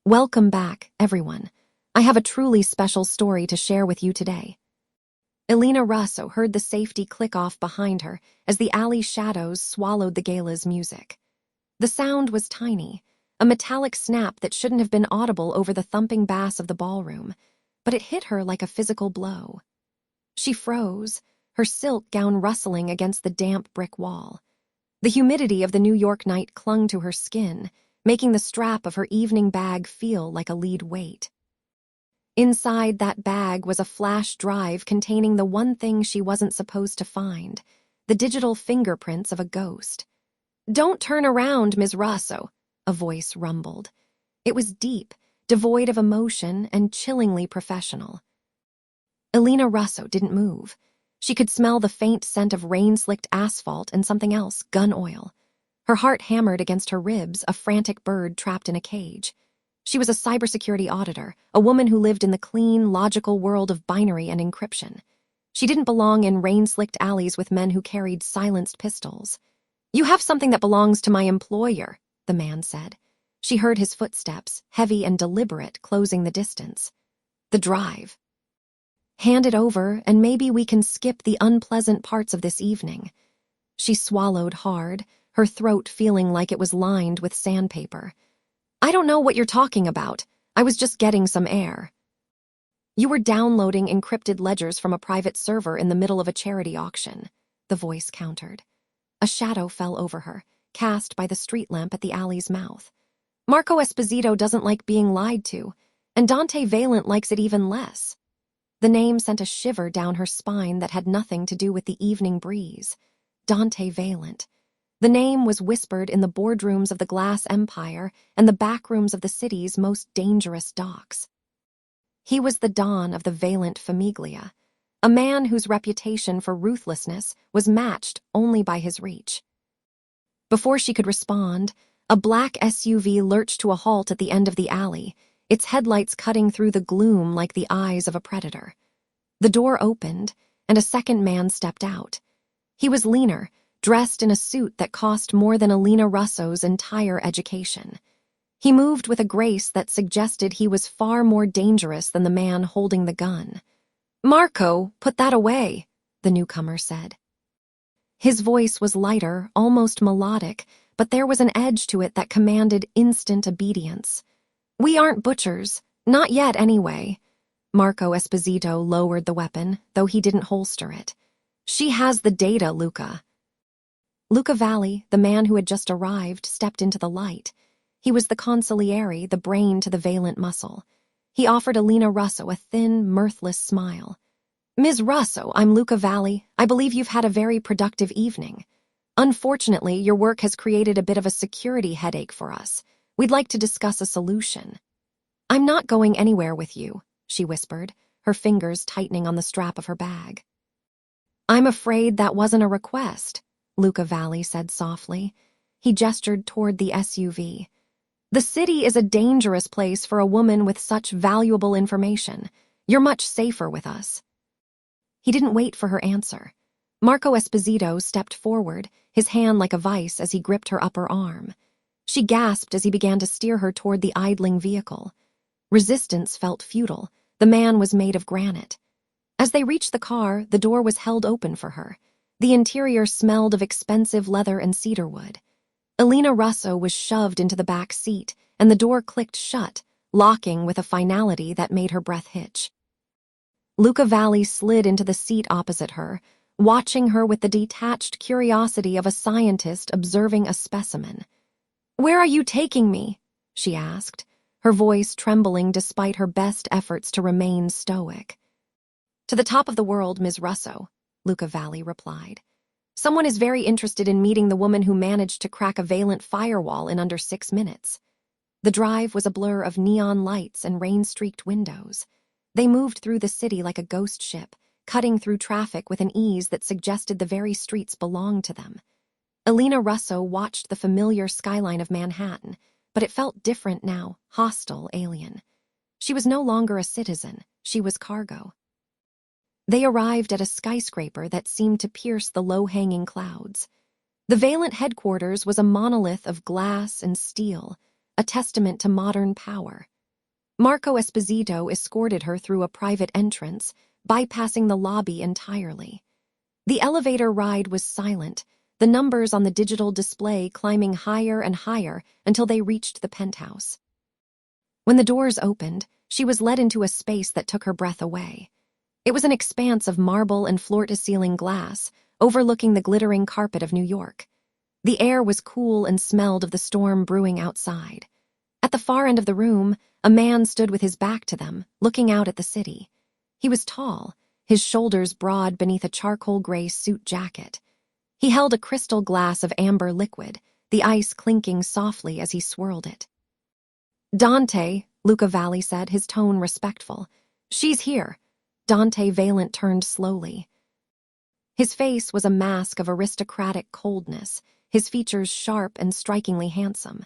Welcome back, everyone. I have a truly special story to share with you today. Elena Russo heard the safety click off behind her as the alley shadows swallowed the gala's music. The sound was tiny, a metallic snap that shouldn't have been audible over the thumping bass of the ballroom, but it hit her like a physical blow. She froze, her silk gown rustling against the damp brick wall. The humidity of the New York night clung to her skin, making the strap of her evening bag feel like a lead weight. Inside that bag was a flash drive containing the one thing she wasn't supposed to find, the digital fingerprints of a ghost. "Don't turn around, Ms. Russo," a voice rumbled. It was deep, devoid of emotion, and chillingly professional. Elena Russo didn't move. She could smell the faint scent of rain-slicked asphalt and something else, gun oil. Her heart hammered against her ribs, a frantic bird trapped in a cage. She was a cybersecurity auditor, a woman who lived in the clean, logical world of binary and encryption. She didn't belong in rain-slicked alleys with men who carried silenced pistols. "You have something that belongs to my employer," the man said. She heard his footsteps, heavy and deliberate, closing the distance. "The drive. Hand it over, and maybe we can skip the unpleasant parts of this evening." She swallowed hard, her throat feeling like it was lined with sandpaper. "I don't know what you're talking about. I was just getting some air." "You were downloading encrypted ledgers from a private server in the middle of a charity auction," the voice countered. A shadow fell over her, cast by the street lamp at the alley's mouth. "Marco Esposito doesn't like being lied to, and Dante Valente likes it even less." The name sent a shiver down her spine that had nothing to do with the evening breeze. Dante Valente. The name was whispered in the boardrooms of the Glass Empire and the backrooms of the city's most dangerous docks. He was the Don of the Valente Famiglia, a man whose reputation for ruthlessness was matched only by his reach. Before she could respond, a black SUV lurched to a halt at the end of the alley, its headlights cutting through the gloom like the eyes of a predator. The door opened, and a second man stepped out. He was leaner, dressed in a suit that cost more than Elena Russo's entire education. He moved with a grace that suggested he was far more dangerous than the man holding the gun. "Marco, put that away," the newcomer said. His voice was lighter, almost melodic, but there was an edge to it that commanded instant obedience. "We aren't butchers. Not yet, anyway." Marco Esposito lowered the weapon, though he didn't holster it. "She has the data, Luca." Luca Valli, the man who had just arrived, stepped into the light. He was the consigliere, the brain to the Valente muscle. He offered Elena Russo a thin, mirthless smile. "Ms. Russo, I'm Luca Valli. I believe you've had a very productive evening. Unfortunately, your work has created a bit of a security headache for us. We'd like to discuss a solution." "I'm not going anywhere with you," she whispered, her fingers tightening on the strap of her bag. "I'm afraid that wasn't a request," Luca Valli said softly. He gestured toward the SUV. "The city is a dangerous place for a woman with such valuable information. You're much safer with us." He didn't wait for her answer. Marco Esposito stepped forward, his hand like a vice as he gripped her upper arm. She gasped as he began to steer her toward the idling vehicle. Resistance felt futile. The man was made of granite. As they reached the car, the door was held open for her. The interior smelled of expensive leather and cedarwood. Elena Russo was shoved into the back seat, and the door clicked shut, locking with a finality that made her breath hitch. Luca Valli slid into the seat opposite her, watching her with the detached curiosity of a scientist observing a specimen. "Where are you taking me?" she asked, her voice trembling despite her best efforts to remain stoic. "To the top of the world, Ms. Russo," Luca Valli replied. "Someone is very interested in meeting the woman who managed to crack a Valente firewall in under 6 minutes." The drive was a blur of neon lights and rain-streaked windows. They moved through the city like a ghost ship, cutting through traffic with an ease that suggested the very streets belonged to them. Elena Russo watched the familiar skyline of Manhattan, but it felt different now, hostile, alien. She was no longer a citizen, she was cargo. They arrived at a skyscraper that seemed to pierce the low-hanging clouds. The Valente headquarters was a monolith of glass and steel, a testament to modern power. Marco Esposito escorted her through a private entrance, bypassing the lobby entirely. The elevator ride was silent, the numbers on the digital display climbing higher and higher until they reached the penthouse. When the doors opened, she was led into a space that took her breath away. It was an expanse of marble and floor-to-ceiling glass, overlooking the glittering carpet of New York. The air was cool and smelled of the storm brewing outside. At the far end of the room, a man stood with his back to them, looking out at the city. He was tall, his shoulders broad beneath a charcoal-gray suit jacket. He held a crystal glass of amber liquid, the ice clinking softly as he swirled it. "Dante," Luca Valli said, his tone respectful. "She's here." Dante Valente turned slowly. His face was a mask of aristocratic coldness, his features sharp and strikingly handsome.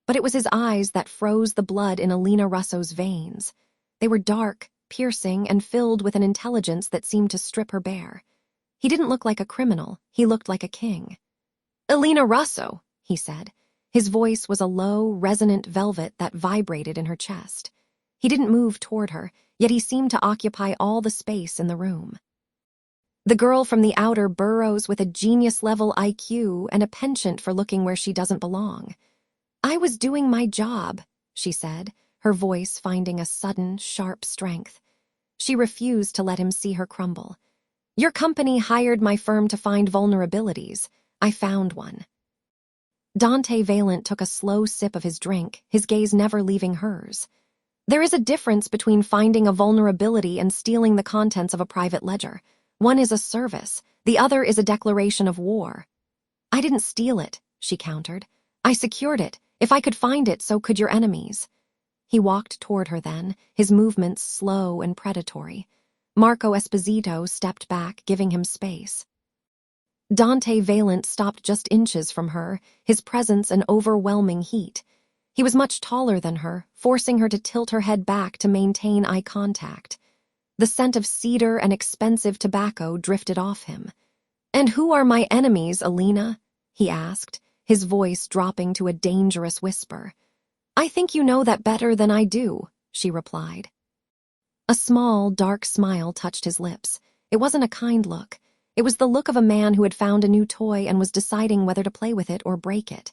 But it was his eyes that froze the blood in Elena Russo's veins. They were dark, piercing, and filled with an intelligence that seemed to strip her bare. He didn't look like a criminal, he looked like a king. "Elena Russo," he said. His voice was a low, resonant velvet that vibrated in her chest. He didn't move toward her, yet he seemed to occupy all the space in the room. "The girl from the outer boroughs with a genius-level IQ and a penchant for looking where she doesn't belong. I was doing my job," she said, her voice finding a sudden, sharp strength. She refused to let him see her crumble. "Your company hired my firm to find vulnerabilities. I found one." Dante Valente took a slow sip of his drink, his gaze never leaving hers. "There is a difference between finding a vulnerability and stealing the contents of a private ledger. One is a service, the other is a declaration of war." "I didn't steal it," she countered. "I secured it. If I could find it, so could your enemies." He walked toward her then, his movements slow and predatory. Marco Esposito stepped back, giving him space. Dante Valente stopped just inches from her, his presence an overwhelming heat. He was much taller than her, forcing her to tilt her head back to maintain eye contact. The scent of cedar and expensive tobacco drifted off him. "And who are my enemies, Elena?" he asked, his voice dropping to a dangerous whisper. "I think you know that better than I do," she replied. A small, dark smile touched his lips. It wasn't a kind look. It was the look of a man who had found a new toy and was deciding whether to play with it or break it.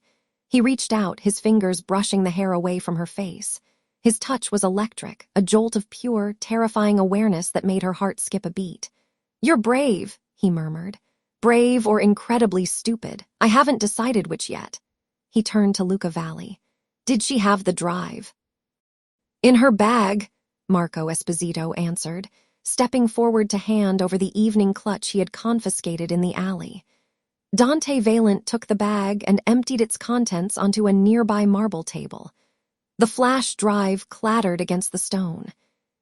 He reached out, his fingers brushing the hair away from her face. His touch was electric, a jolt of pure, terrifying awareness that made her heart skip a beat. "You're brave," he murmured. "Brave or incredibly stupid. I haven't decided which yet." He turned to Luca Valli. "Did she have the drive?" "In her bag," Marco Esposito answered, stepping forward to hand over the evening clutch he had confiscated in the alley. Dante Valente took the bag and emptied its contents onto a nearby marble table. The flash drive clattered against the stone.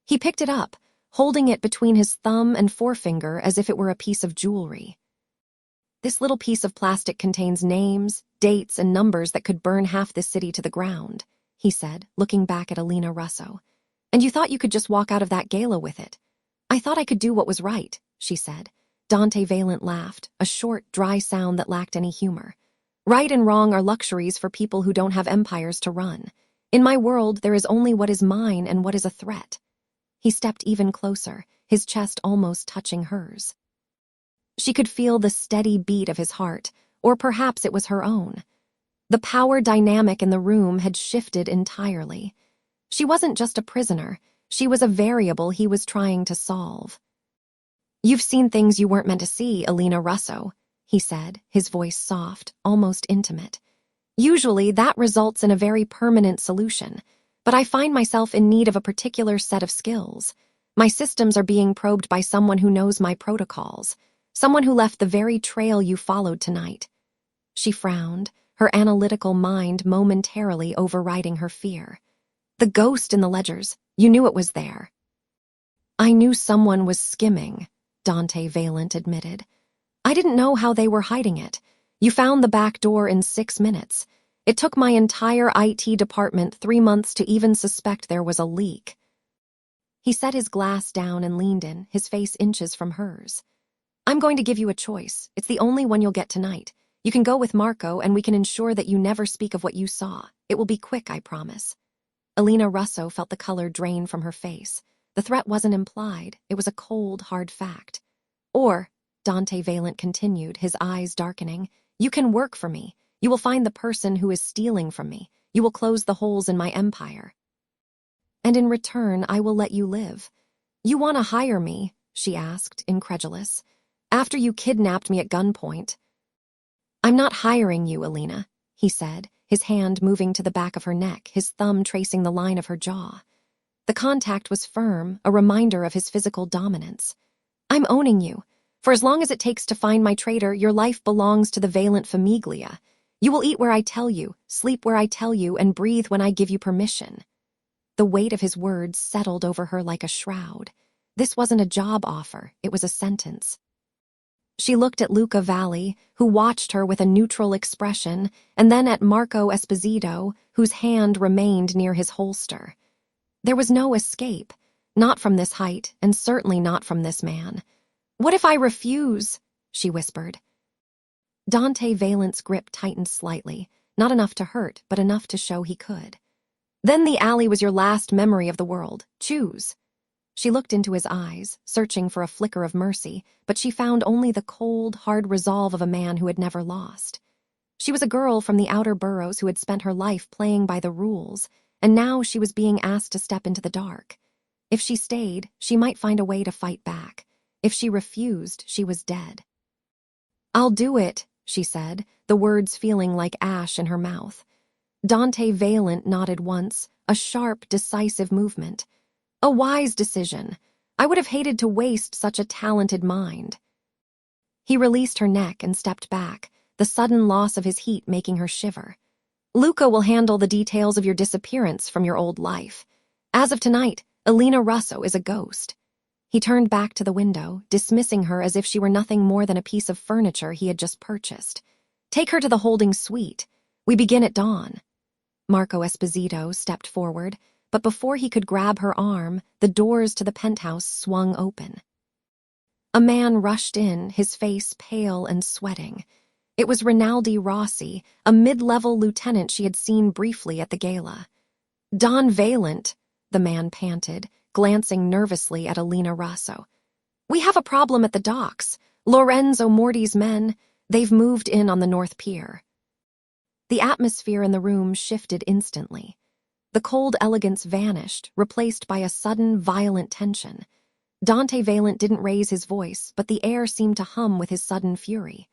He picked it up, holding it between his thumb and forefinger as if it were a piece of jewelry. "This little piece of plastic contains names, dates, and numbers that could burn half this city to the ground," he said, looking back at Elena Russo. "And you thought you could just walk out of that gala with it." "I thought I could do what was right," she said. Dante Valente laughed, a short, dry sound that lacked any humor. "Right and wrong are luxuries for people who don't have empires to run. In my world, there is only what is mine and what is a threat." He stepped even closer, his chest almost touching hers. She could feel the steady beat of his heart, or perhaps it was her own. The power dynamic in the room had shifted entirely. She wasn't just a prisoner, she was a variable he was trying to solve. "You've seen things you weren't meant to see, Elena Russo," he said, his voice soft, almost intimate. "Usually that results in a very permanent solution, but I find myself in need of a particular set of skills. My systems are being probed by someone who knows my protocols, someone who left the very trail you followed tonight." She frowned, her analytical mind momentarily overriding her fear. "The ghost in the ledgers, you knew it was there." "I knew someone was skimming," Dante Valente admitted. "I didn't know how they were hiding it. You found the back door in 6 minutes. It took my entire IT department 3 months to even suspect there was a leak." He set his glass down and leaned in, his face inches from hers. "I'm going to give you a choice. It's the only one you'll get tonight. You can go with Marco and we can ensure that you never speak of what you saw. It will be quick, I promise." Elena Russo felt the color drain from her face. The threat wasn't implied, it was a cold, hard fact. Or, Dante Valente continued, his eyes darkening, you can work for me. You will find the person who is stealing from me. You will close the holes in my empire. And in return, I will let you live. You want to hire me? She asked, incredulous. After you kidnapped me at gunpoint. I'm not hiring you, Elena, he said, his hand moving to the back of her neck, his thumb tracing the line of her jaw. The contact was firm, a reminder of his physical dominance. I'm owning you. For as long as it takes to find my traitor, your life belongs to the Valente Famiglia. You will eat where I tell you, sleep where I tell you, and breathe when I give you permission. The weight of his words settled over her like a shroud. This wasn't a job offer, it was a sentence. She looked at Luca Valli, who watched her with a neutral expression, and then at Marco Esposito, whose hand remained near his holster. There was no escape, not from this height, and certainly not from this man. What if I refuse? She whispered. Dante Valente's grip tightened slightly, not enough to hurt, but enough to show he could. Then the alley was your last memory of the world. Choose. She looked into his eyes, searching for a flicker of mercy, but she found only the cold, hard resolve of a man who had never lost. She was a girl from the outer boroughs who had spent her life playing by the rules, and now she was being asked to step into the dark. If she stayed, she might find a way to fight back. If she refused, she was dead. I'll do it, she said, the words feeling like ash in her mouth. Dante Valente nodded once, a sharp, decisive movement. A wise decision. I would have hated to waste such a talented mind. He released her neck and stepped back, the sudden loss of his heat making her shiver. Luca will handle the details of your disappearance from your old life. As of tonight, Elena Russo is a ghost. He turned back to the window, dismissing her as if she were nothing more than a piece of furniture he had just purchased. Take her to the holding suite. We begin at dawn. Marco Esposito stepped forward, but before he could grab her arm, the doors to the penthouse swung open. A man rushed in, his face pale and sweating. It was Rinaldi Rossi, a mid-level lieutenant she had seen briefly at the gala. Don Valente, the man panted, glancing nervously at Elena Russo. We have a problem at the docks. Lorenzo Moretti's men, they've moved in on the North Pier. The atmosphere in the room shifted instantly. The cold elegance vanished, replaced by a sudden, violent tension. Dante Valente didn't raise his voice, but the air seemed to hum with his sudden fury.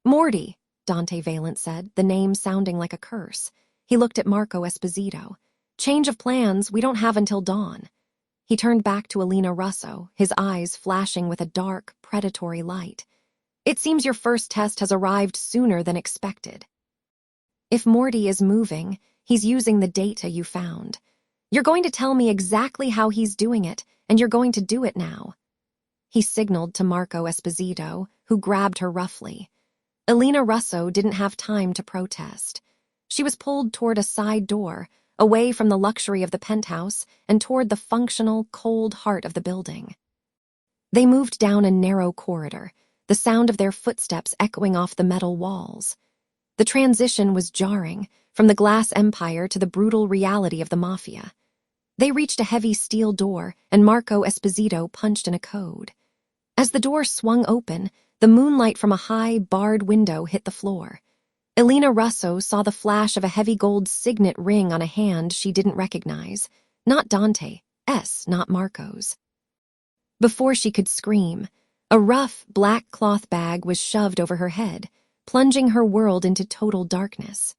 Moretti, Dante Valente said, the name sounding like a curse. He looked at Marco Esposito. Change of plans, we don't have until dawn. He turned back to Elena Russo, his eyes flashing with a dark, predatory light. It seems your first test has arrived sooner than expected. If Moretti is moving, he's using the data you found. You're going to tell me exactly how he's doing it, and you're going to do it now. He signaled to Marco Esposito, who grabbed her roughly. Elena Russo didn't have time to protest. She was pulled toward a side door, away from the luxury of the penthouse and toward the functional, cold heart of the building. They moved down a narrow corridor, the sound of their footsteps echoing off the metal walls. The transition was jarring, from the glass empire to the brutal reality of the mafia. They reached a heavy steel door, and Marco Esposito punched in a code. As the door swung open, the moonlight from a high, barred window hit the floor. Elena Russo saw the flash of a heavy gold signet ring on a hand she didn't recognize. Not Dante's, not Marco's. Before she could scream, a rough, black cloth bag was shoved over her head, plunging her world into total darkness.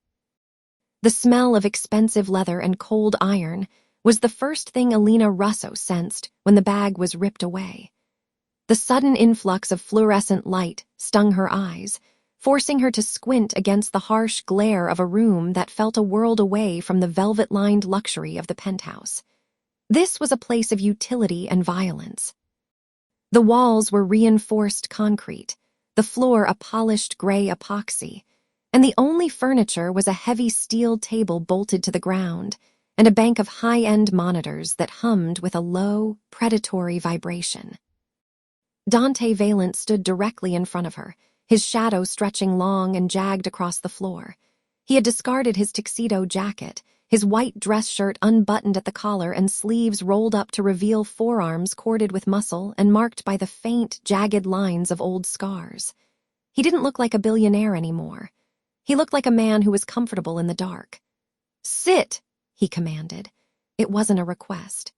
The smell of expensive leather and cold iron was the first thing Elena Russo sensed when the bag was ripped away. The sudden influx of fluorescent light stung her eyes, forcing her to squint against the harsh glare of a room that felt a world away from the velvet-lined luxury of the penthouse. This was a place of utility and violence. The walls were reinforced concrete, the floor a polished gray epoxy, and the only furniture was a heavy steel table bolted to the ground and a bank of high-end monitors that hummed with a low, predatory vibration. Dante Valente stood directly in front of her, his shadow stretching long and jagged across the floor. He had discarded his tuxedo jacket, his white dress shirt unbuttoned at the collar and sleeves rolled up to reveal forearms corded with muscle and marked by the faint, jagged lines of old scars. He didn't look like a billionaire anymore. He looked like a man who was comfortable in the dark. "Sit," he commanded. It wasn't a request.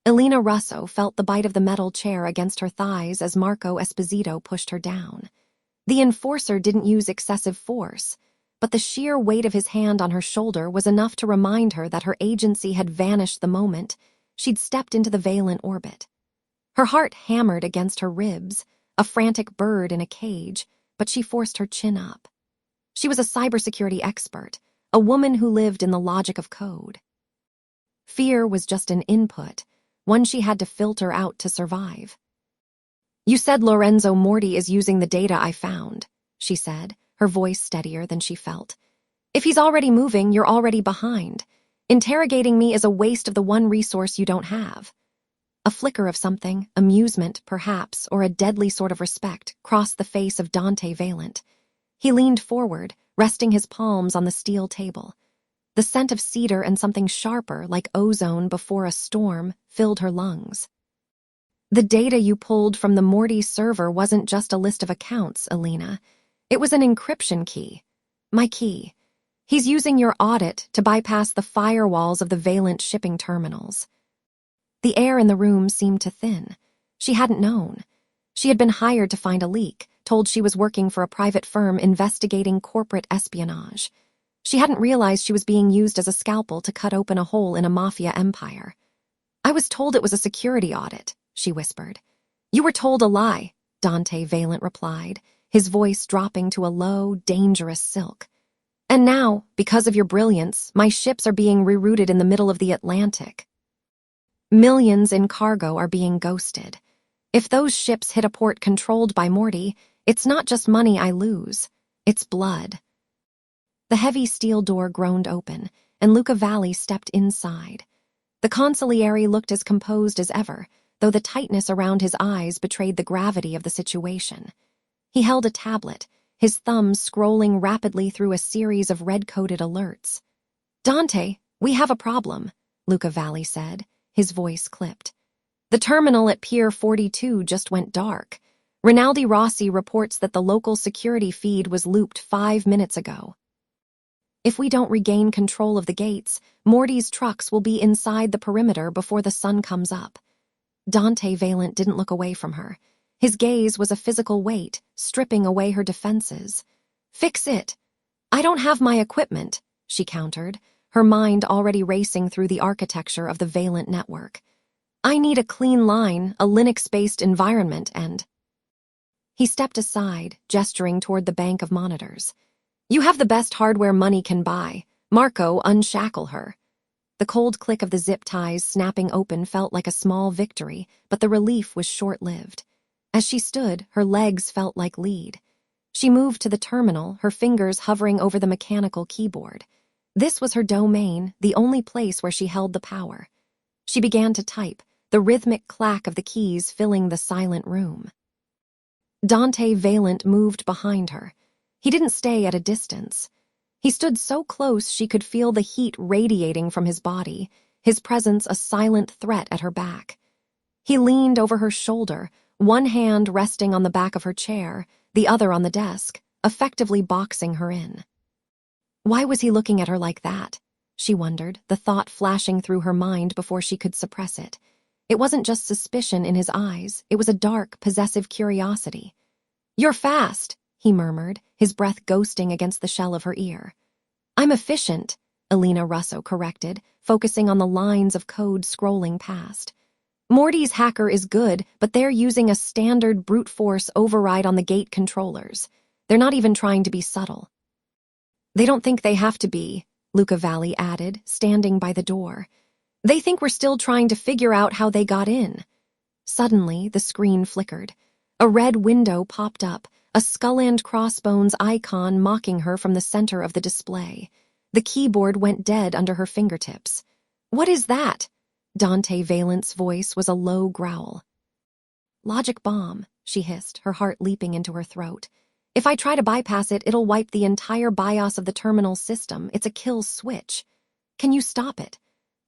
Elena Russo felt the bite of the metal chair against her thighs as Marco Esposito pushed her down. The enforcer didn't use excessive force, but the sheer weight of his hand on her shoulder was enough to remind her that her agency had vanished the moment she'd stepped into the Valent orbit. Her heart hammered against her ribs, a frantic bird in a cage, but she forced her chin up. She was a cybersecurity expert, a woman who lived in the logic of code. Fear was just an input, one she had to filter out to survive. "You said Lorenzo Moretti is using the data I found," she said, her voice steadier than she felt. "If he's already moving, you're already behind. Interrogating me is a waste of the one resource you don't have." A flicker of something, amusement, perhaps, or a deadly sort of respect, crossed the face of Dante Valente. He leaned forward, resting his palms on the steel table. The scent of cedar and something sharper, like ozone before a storm, filled her lungs. "The data you pulled from the Morty server wasn't just a list of accounts, Elena. It was an encryption key. My key. He's using your audit to bypass the firewalls of the Valent shipping terminals." The air in the room seemed to thin. She hadn't known. She had been hired to find a leak, told she was working for a private firm investigating corporate espionage. She hadn't realized she was being used as a scalpel to cut open a hole in a mafia empire. "I was told it was a security audit," she whispered. "You were told a lie," Dante Valente replied, his voice dropping to a low, dangerous silk. "And now, because of your brilliance, my ships are being rerouted in the middle of the Atlantic. Millions in cargo are being ghosted. If those ships hit a port controlled by Morty, it's not just money I lose, it's blood." The heavy steel door groaned open, and Luca Valli stepped inside. The consigliere looked as composed as ever, though the tightness around his eyes betrayed the gravity of the situation. He held a tablet, his thumbs scrolling rapidly through a series of red-coded alerts. "Dante, we have a problem," Luca Valli said, his voice clipped. "The terminal at Pier 42 just went dark. Rinaldi Rossi reports that the local security feed was looped 5 minutes ago. If we don't regain control of the gates, Morty's trucks will be inside the perimeter before the sun comes up." Dante Valente didn't look away from her. His gaze was a physical weight, stripping away her defenses. "Fix it." "I don't have my equipment," she countered, her mind already racing through the architecture of the Valent network. "I need a clean line, a Linux-based environment, and—" He stepped aside, gesturing toward the bank of monitors. "You have the best hardware money can buy. Marco, unshackle her." The cold click of the zip ties snapping open felt like a small victory, but the relief was short-lived. As she stood, her legs felt like lead. She moved to the terminal, her fingers hovering over the mechanical keyboard. This was her domain, the only place where she held the power. She began to type, the rhythmic clack of the keys filling the silent room. Dante Valente moved behind her. He didn't stay at a distance. He stood so close she could feel the heat radiating from his body, his presence a silent threat at her back. He leaned over her shoulder, one hand resting on the back of her chair, the other on the desk, effectively boxing her in. Why was he looking at her like that? She wondered, the thought flashing through her mind before she could suppress it. It wasn't just suspicion in his eyes, it was a dark, possessive curiosity. "You're fast," he murmured, his breath ghosting against the shell of her ear. "I'm efficient," Elena Russo corrected, focusing on the lines of code scrolling past. "Morty's hacker is good, but they're using a standard brute force override on the gate controllers. They're not even trying to be subtle." "They don't think they have to be," Luca Valli added, standing by the door. "They think we're still trying to figure out how they got in." Suddenly, the screen flickered. A red window popped up, a skull and crossbones icon mocking her from the center of the display. The keyboard went dead under her fingertips. "What is that?" Dante Valente's voice was a low growl. "Logic bomb," she hissed, her heart leaping into her throat. "If I try to bypass it, it'll wipe the entire BIOS of the terminal system. It's a kill switch." Can you stop it?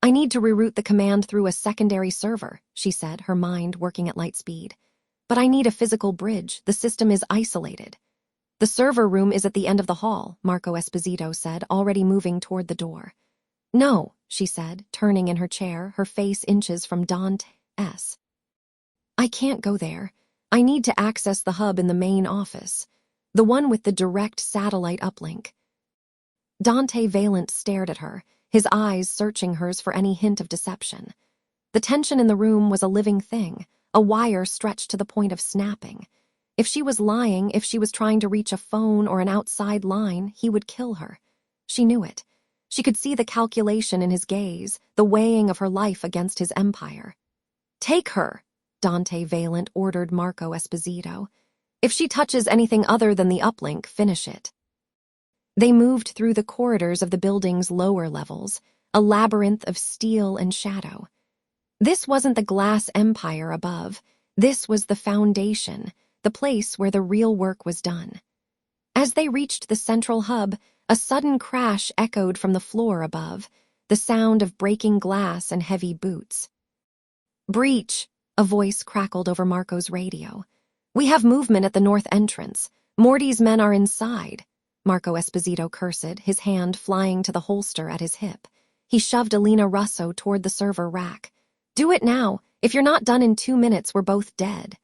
I need to reroute the command through a secondary server, she said, her mind working at light speed. But I need a physical bridge. The system is isolated. The server room is at the end of the hall, Marco Esposito said, already moving toward the door. No, she said, turning in her chair, her face inches from Dante's. I can't go there. I need to access the hub in the main office, the one with the direct satellite uplink. Dante Valente stared at her, his eyes searching hers for any hint of deception. The tension in the room was a living thing, a wire stretched to the point of snapping. If she was lying, if she was trying to reach a phone or an outside line, he would kill her. She knew it. She could see the calculation in his gaze, the weighing of her life against his empire. Take her, Dante Valente ordered Marco Esposito. If she touches anything other than the uplink, finish it. They moved through the corridors of the building's lower levels, a labyrinth of steel and shadow. This wasn't the glass empire above. This was the foundation, the place where the real work was done. As they reached the central hub, a sudden crash echoed from the floor above, the sound of breaking glass and heavy boots. Breach, a voice crackled over Marco's radio. We have movement at the north entrance. Morty's men are inside. Marco Esposito cursed, his hand flying to the holster at his hip. He shoved Elena Russo toward the server rack. Do it now. If you're not done in 2 minutes, we're both dead.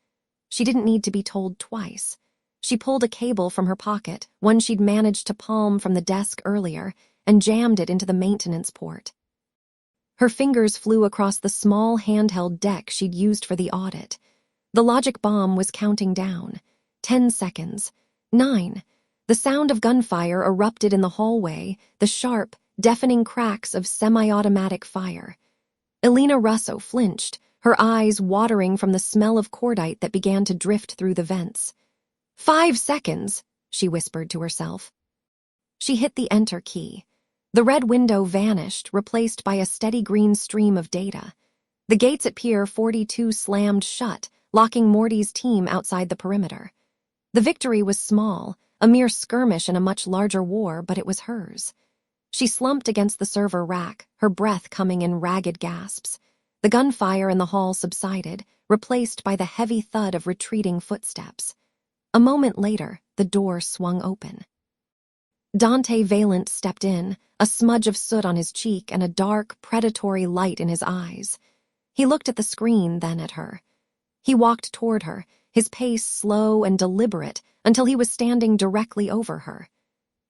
She didn't need to be told twice. She pulled a cable from her pocket, one she'd managed to palm from the desk earlier, and jammed it into the maintenance port. Her fingers flew across the small handheld deck she'd used for the audit. The logic bomb was counting down. 10 seconds. 9. The sound of gunfire erupted in the hallway, the sharp, deafening cracks of semi-automatic fire. Elena Russo flinched, her eyes watering from the smell of cordite that began to drift through the vents. 5 seconds, she whispered to herself. She hit the enter key. The red window vanished, replaced by a steady green stream of data. The gates at Pier 42 slammed shut, locking Morty's team outside the perimeter. The victory was small, a mere skirmish in a much larger war, but it was hers. She slumped against the server rack, her breath coming in ragged gasps. The gunfire in the hall subsided, replaced by the heavy thud of retreating footsteps. A moment later, the door swung open. Dante Valente stepped in, a smudge of soot on his cheek and a dark, predatory light in his eyes. He looked at the screen, then at her. He walked toward her, his pace slow and deliberate, until he was standing directly over her.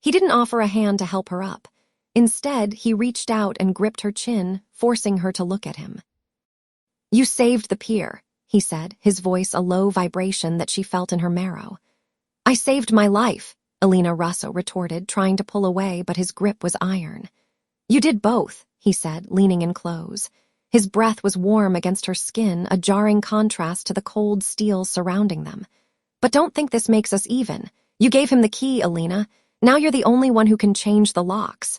He didn't offer a hand to help her up. Instead, he reached out and gripped her chin, forcing her to look at him. You saved the pier, he said, his voice a low vibration that she felt in her marrow. I saved my life, Elena Russo retorted, trying to pull away, but his grip was iron. You did both, he said, leaning in close. His breath was warm against her skin, a jarring contrast to the cold steel surrounding them. But don't think this makes us even. You gave him the key, Elena. Now you're the only one who can change the locks.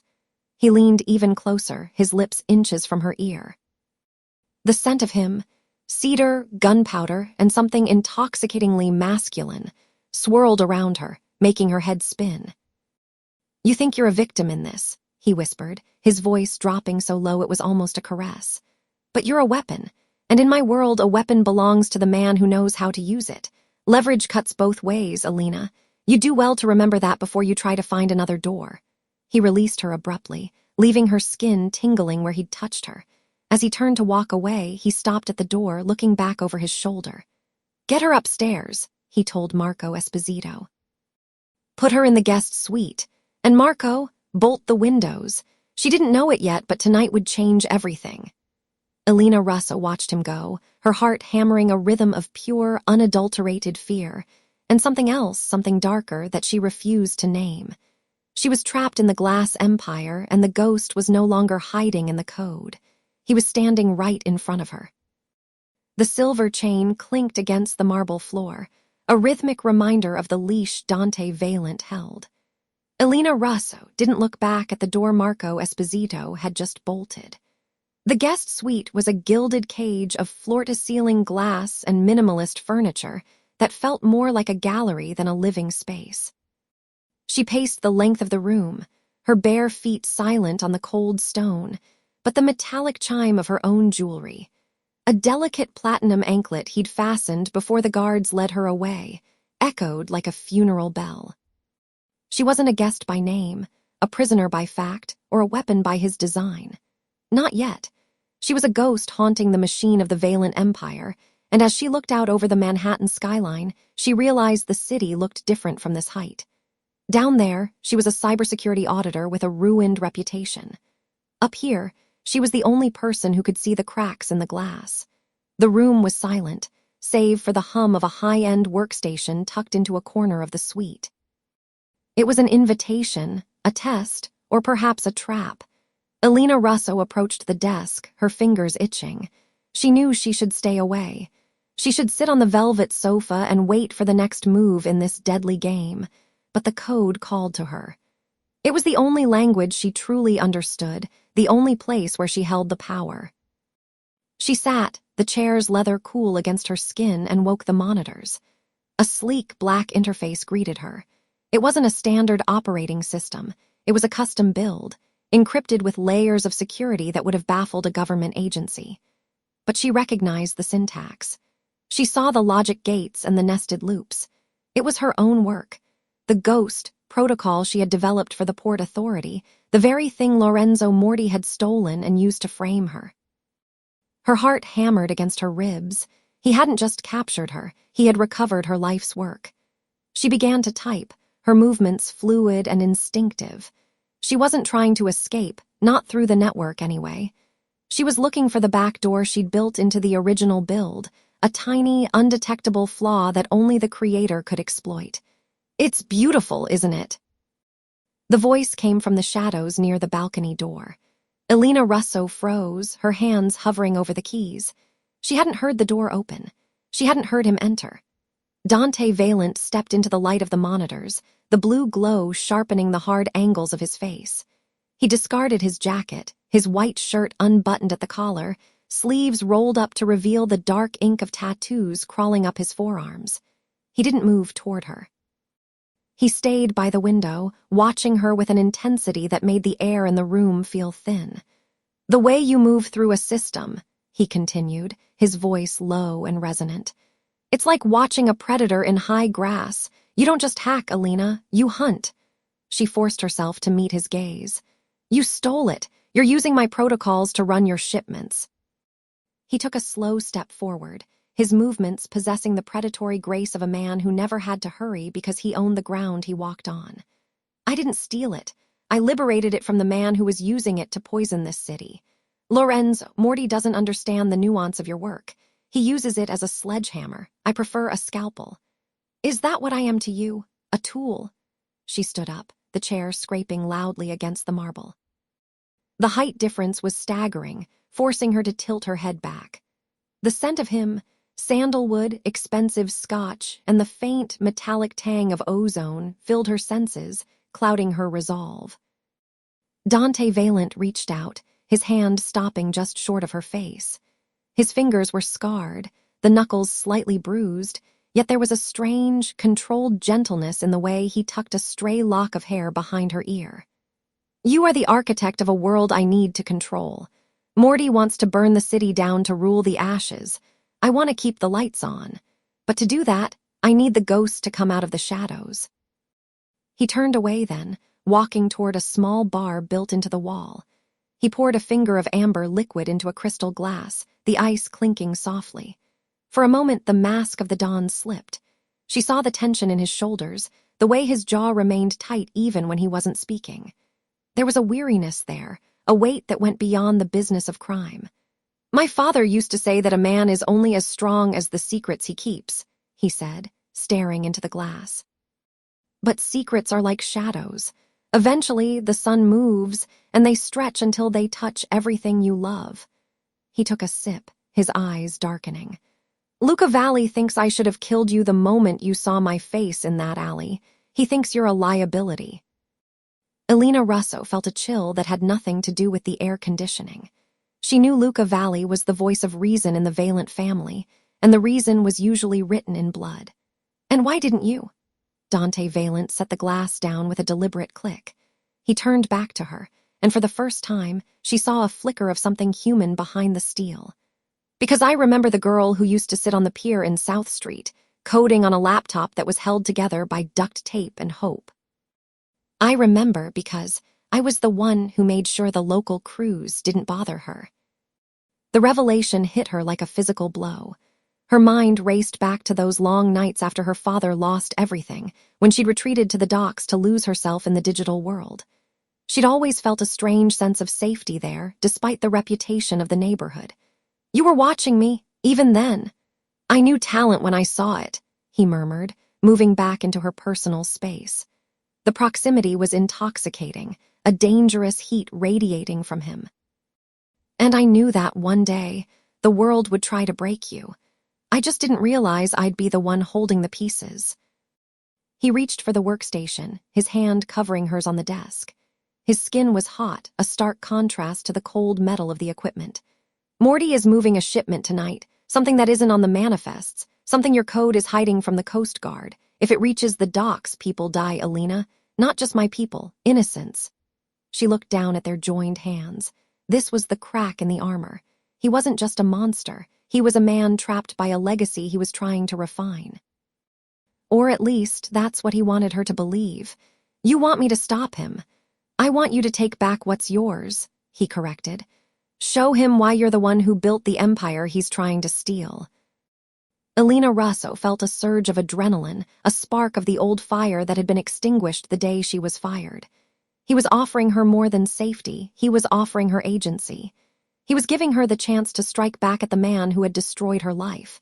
He leaned even closer, his lips inches from her ear. The scent of him, cedar, gunpowder, and something intoxicatingly masculine, swirled around her, making her head spin. You think you're a victim in this, he whispered, his voice dropping so low it was almost a caress. But you're a weapon, and in my world a weapon belongs to the man who knows how to use it. Leverage cuts both ways, Elena. You do well to remember that before you try to find another door. He released her abruptly, leaving her skin tingling where he'd touched her. As he turned to walk away, he stopped at the door, looking back over his shoulder. Get her upstairs, he told Marco Esposito. Put her in the guest suite. And Marco, bolt the windows. She didn't know it yet, but tonight would change everything. Elena Russo watched him go, her heart hammering a rhythm of pure, unadulterated fear, and something else, something darker, that she refused to name. She was trapped in the glass empire, and the ghost was no longer hiding in the code. He was standing right in front of her. The silver chain clinked against the marble floor, a rhythmic reminder of the leash Dante Valente held. Elena Russo didn't look back at the door Marco Esposito had just bolted. The guest suite was a gilded cage of floor-to-ceiling glass and minimalist furniture that felt more like a gallery than a living space. She paced the length of the room, her bare feet silent on the cold stone, but the metallic chime of her own jewelry. A delicate platinum anklet he'd fastened before the guards led her away, echoed like a funeral bell. She wasn't a guest by name, a prisoner by fact, or a weapon by his design. Not yet. She was a ghost haunting the machine of the Valente Empire, and as she looked out over the Manhattan skyline, she realized the city looked different from this height. Down there, she was a cybersecurity auditor with a ruined reputation. Up here, she was the only person who could see the cracks in the glass. The room was silent, save for the hum of a high-end workstation tucked into a corner of the suite. It was an invitation, a test, or perhaps a trap. Elena Russo approached the desk, her fingers itching. She knew she should stay away. She should sit on the velvet sofa and wait for the next move in this deadly game. But the code called to her. It was the only language she truly understood, the only place where she held the power. She sat, the chair's leather cool against her skin, and woke the monitors. A sleek black interface greeted her. It wasn't a standard operating system. It was a custom build, encrypted with layers of security that would have baffled a government agency. But she recognized the syntax. She saw the logic gates and the nested loops. It was her own work. The ghost protocol she had developed for the Port Authority, the very thing Lorenzo Moretti had stolen and used to frame her. Her heart hammered against her ribs. He hadn't just captured her, he had recovered her life's work. She began to type, her movements fluid and instinctive. She wasn't trying to escape, not through the network anyway. She was looking for the back door she'd built into the original build, a tiny, undetectable flaw that only the creator could exploit. "It's beautiful, isn't it?" The voice came from the shadows near the balcony door. Elena Russo froze, her hands hovering over the keys. She hadn't heard the door open. She hadn't heard him enter. Dante Valente stepped into the light of the monitors, the blue glow sharpening the hard angles of his face. He discarded his jacket, his white shirt unbuttoned at the collar, sleeves rolled up to reveal the dark ink of tattoos crawling up his forearms. He didn't move toward her. He stayed by the window, watching her with an intensity that made the air in the room feel thin. "The way you move through a system," he continued, his voice low and resonant. "It's like watching a predator in high grass. You don't just hack, Elena, you hunt." She forced herself to meet his gaze. "You stole it. You're using my protocols to run your shipments." He took a slow step forward, his movements possessing the predatory grace of a man who never had to hurry because he owned the ground he walked on. "I didn't steal it. I liberated it from the man who was using it to poison this city. Lorenzo, Moretti doesn't understand the nuance of your work. He uses it as a sledgehammer. I prefer a scalpel." "Is that what I am to you? A tool?" She stood up, the chair scraping loudly against the marble. The height difference was staggering, forcing her to tilt her head back. The scent of him, sandalwood, expensive scotch, and the faint, metallic tang of ozone filled her senses, clouding her resolve. Dante Valente reached out, his hand stopping just short of her face. His fingers were scarred, the knuckles slightly bruised, yet there was a strange, controlled gentleness in the way he tucked a stray lock of hair behind her ear. "You are the architect of a world I need to control. Moretti wants to burn the city down to rule the ashes. I want to keep the lights on. But to do that, I need the ghosts to come out of the shadows." He turned away then, walking toward a small bar built into the wall. He poured a finger of amber liquid into a crystal glass, the ice clinking softly. For a moment, the mask of the Don slipped. She saw the tension in his shoulders, the way his jaw remained tight even when he wasn't speaking. There was a weariness there, a weight that went beyond the business of crime. "My father used to say that a man is only as strong as the secrets he keeps," he said, staring into the glass. "But secrets are like shadows. Eventually, the sun moves, and they stretch until they touch everything you love." He took a sip, his eyes darkening. "Luca Valli thinks I should have killed you the moment you saw my face in that alley. He thinks you're a liability." Elena Russo felt a chill that had nothing to do with the air conditioning. She knew Luca Valli was the voice of reason in the Valente family, and the reason was usually written in blood. "And why didn't you?" Dante Valente set the glass down with a deliberate click. He turned back to her, and for the first time, she saw a flicker of something human behind the steel. Because I remember the girl who used to sit on the pier in South Street, coding on a laptop that was held together by duct tape and hope. I remember because I was the one who made sure the local crews didn't bother her. The revelation hit her like a physical blow. Her mind raced back to those long nights after her father lost everything, when she'd retreated to the docks to lose herself in the digital world. She'd always felt a strange sense of safety there, despite the reputation of the neighborhood. "You were watching me, even then. I knew talent when I saw it," he murmured, moving back into her personal space. The proximity was intoxicating, a dangerous heat radiating from him. "And I knew that one day, the world would try to break you. I just didn't realize I'd be the one holding the pieces." He reached for the workstation, his hand covering hers on the desk. His skin was hot, a stark contrast to the cold metal of the equipment. "Morty is moving a shipment tonight, something that isn't on the manifests, something your code is hiding from the Coast Guard. If it reaches the docks, people die, Elena. Not just my people, innocents." She looked down at their joined hands. This was the crack in the armor. He wasn't just a monster. He was a man trapped by a legacy he was trying to refine. Or at least, that's what he wanted her to believe. "You want me to stop him. I want you to take back what's yours," he corrected. "Show him why you're the one who built the empire he's trying to steal." Elena Russo felt a surge of adrenaline, a spark of the old fire that had been extinguished the day she was fired. He was offering her more than safety. He was offering her agency. He was giving her the chance to strike back at the man who had destroyed her life.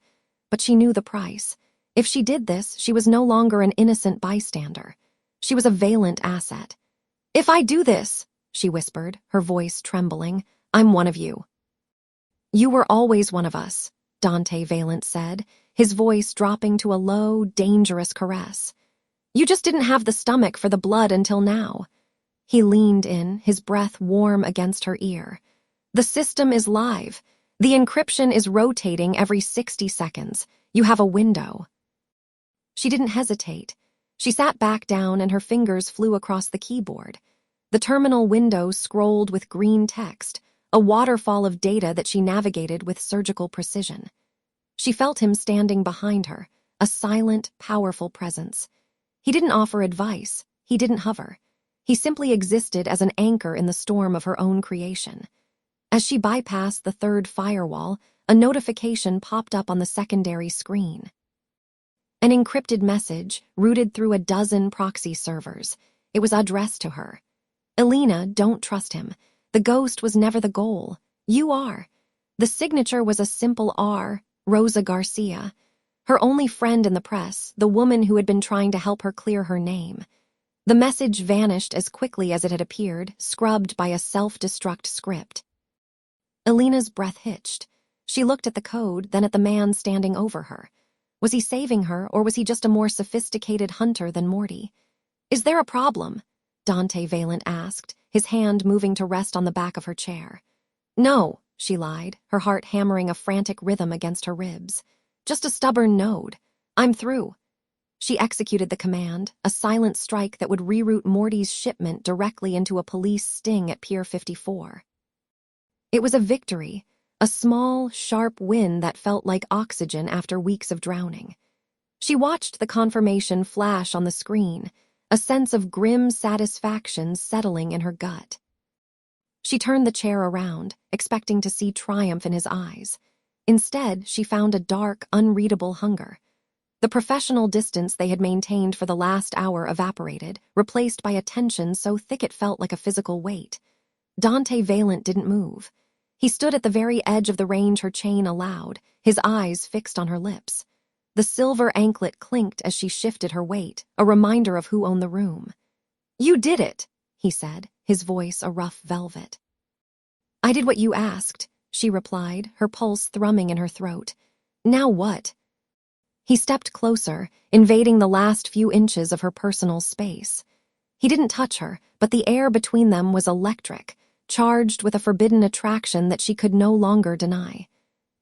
But she knew the price. If she did this, she was no longer an innocent bystander. She was a Valente asset. "If I do this," she whispered, her voice trembling, "I'm one of you." "You were always one of us," Dante Valente said, his voice dropping to a low, dangerous caress. "You just didn't have the stomach for the blood until now." He leaned in, his breath warm against her ear. "The system is live. The encryption is rotating every 60 seconds. You have a window." She didn't hesitate. She sat back down and her fingers flew across the keyboard. The terminal window scrolled with green text, a waterfall of data that she navigated with surgical precision. She felt him standing behind her, a silent, powerful presence. He didn't offer advice. He didn't hover. He simply existed as an anchor in the storm of her own creation. As she bypassed the third firewall, a notification popped up on the secondary screen. An encrypted message, routed through a dozen proxy servers. It was addressed to her. "Elena, don't trust him. The ghost was never the goal. You are." The signature was a simple R, Rosa Garcia. Her only friend in the press, the woman who had been trying to help her clear her name. The message vanished as quickly as it had appeared, scrubbed by a self-destruct script. Elena's breath hitched. She looked at the code, then at the man standing over her. Was he saving her, or was he just a more sophisticated hunter than Morty? "Is there a problem?" Dante Valente asked, his hand moving to rest on the back of her chair. "No," she lied, her heart hammering a frantic rhythm against her ribs. "Just a stubborn node. I'm through." She executed the command, a silent strike that would reroute Morty's shipment directly into a police sting at Pier 54. It was a victory, a small, sharp win that felt like oxygen after weeks of drowning. She watched the confirmation flash on the screen, a sense of grim satisfaction settling in her gut. She turned the chair around, expecting to see triumph in his eyes. Instead, she found a dark, unreadable hunger. The professional distance they had maintained for the last hour evaporated, replaced by a tension so thick it felt like a physical weight. Dante Valente didn't move. He stood at the very edge of the range her chain allowed, his eyes fixed on her lips. The silver anklet clinked as she shifted her weight, a reminder of who owned the room. "You did it," he said, his voice a rough velvet. "I did what you asked," she replied, her pulse thrumming in her throat. "Now what?" He stepped closer, invading the last few inches of her personal space. He didn't touch her, but the air between them was electric, charged with a forbidden attraction that she could no longer deny.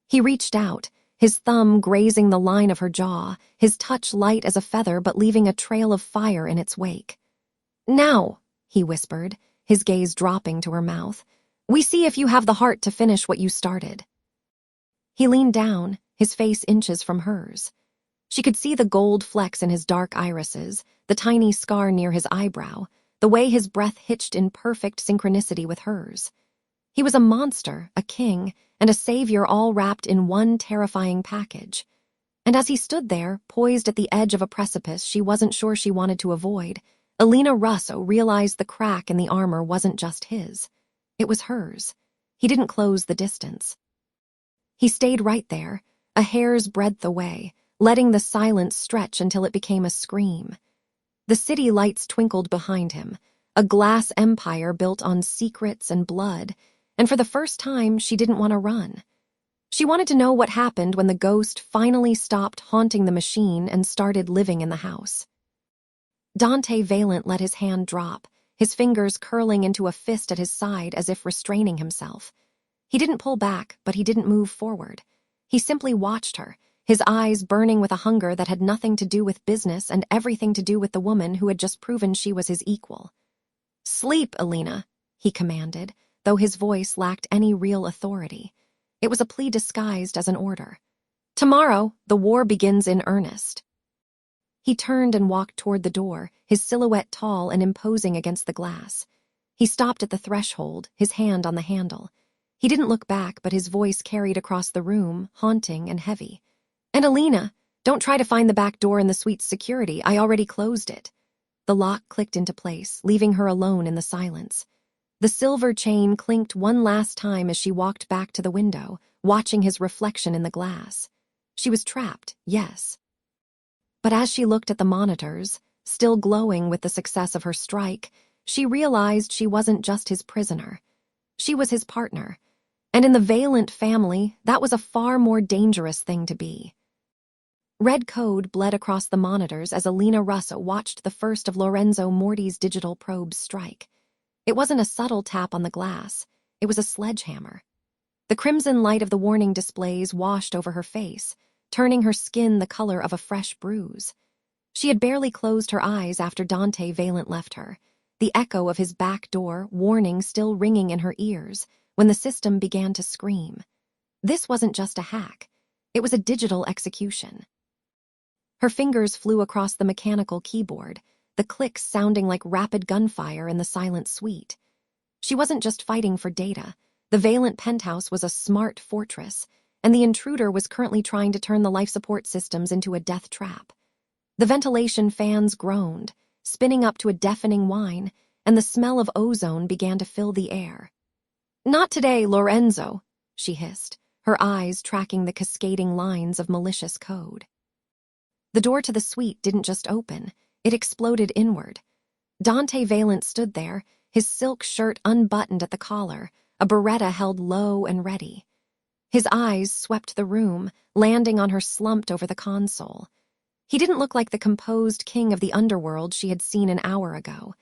He reached out, his thumb grazing the line of her jaw, his touch light as a feather but leaving a trail of fire in its wake. "Now," he whispered, his gaze dropping to her mouth. "We see if you have the heart to finish what you started." He leaned down, his face inches from hers. She could see the gold flecks in his dark irises, the tiny scar near his eyebrow, the way his breath hitched in perfect synchronicity with hers. He was a monster, a king, and a savior all wrapped in one terrifying package. And as he stood there, poised at the edge of a precipice she wasn't sure she wanted to avoid, Elena Russo realized the crack in the armor wasn't just his. It was hers. He didn't close the distance. He stayed right there, a hair's breadth away, letting the silence stretch until it became a scream. The city lights twinkled behind him, a glass empire built on secrets and blood, and for the first time she didn't want to run. She wanted to know what happened when the ghost finally stopped haunting the machine and started living in the house. Dante Valente let his hand drop, his fingers curling into a fist at his side as if restraining himself. He didn't pull back, but he didn't move forward. He simply watched her, his eyes burning with a hunger that had nothing to do with business and everything to do with the woman who had just proven she was his equal. "Sleep, Elena," he commanded, though his voice lacked any real authority. It was a plea disguised as an order. "Tomorrow, the war begins in earnest." He turned and walked toward the door, his silhouette tall and imposing against the glass. He stopped at the threshold, his hand on the handle. He didn't look back, but his voice carried across the room, haunting and heavy. "And Elena, don't try to find the back door in the suite's security. I already closed it." The lock clicked into place, leaving her alone in the silence. The silver chain clinked one last time as she walked back to the window, watching his reflection in the glass. She was trapped, yes. But as she looked at the monitors, still glowing with the success of her strike, she realized she wasn't just his prisoner. She was his partner. And in the Valente family, that was a far more dangerous thing to be. Red code bled across the monitors as Elena Russo watched the first of Lorenzo Moretti's digital probes strike. It wasn't a subtle tap on the glass. It was a sledgehammer. The crimson light of the warning displays washed over her face, turning her skin the color of a fresh bruise. She had barely closed her eyes after Dante Valente left her, the echo of his back door warning still ringing in her ears, when the system began to scream. This wasn't just a hack. It was a digital execution. Her fingers flew across the mechanical keyboard, the clicks sounding like rapid gunfire in the silent suite. She wasn't just fighting for data. The Valente penthouse was a smart fortress, and the intruder was currently trying to turn the life support systems into a death trap. The ventilation fans groaned, spinning up to a deafening whine, and the smell of ozone began to fill the air. "Not today, Lorenzo," she hissed, her eyes tracking the cascading lines of malicious code. The door to the suite didn't just open, it exploded inward. Dante Valente stood there, his silk shirt unbuttoned at the collar, a beretta held low and ready. His eyes swept the room, landing on her slumped over the console. He didn't look like the composed king of the underworld she had seen an hour ago.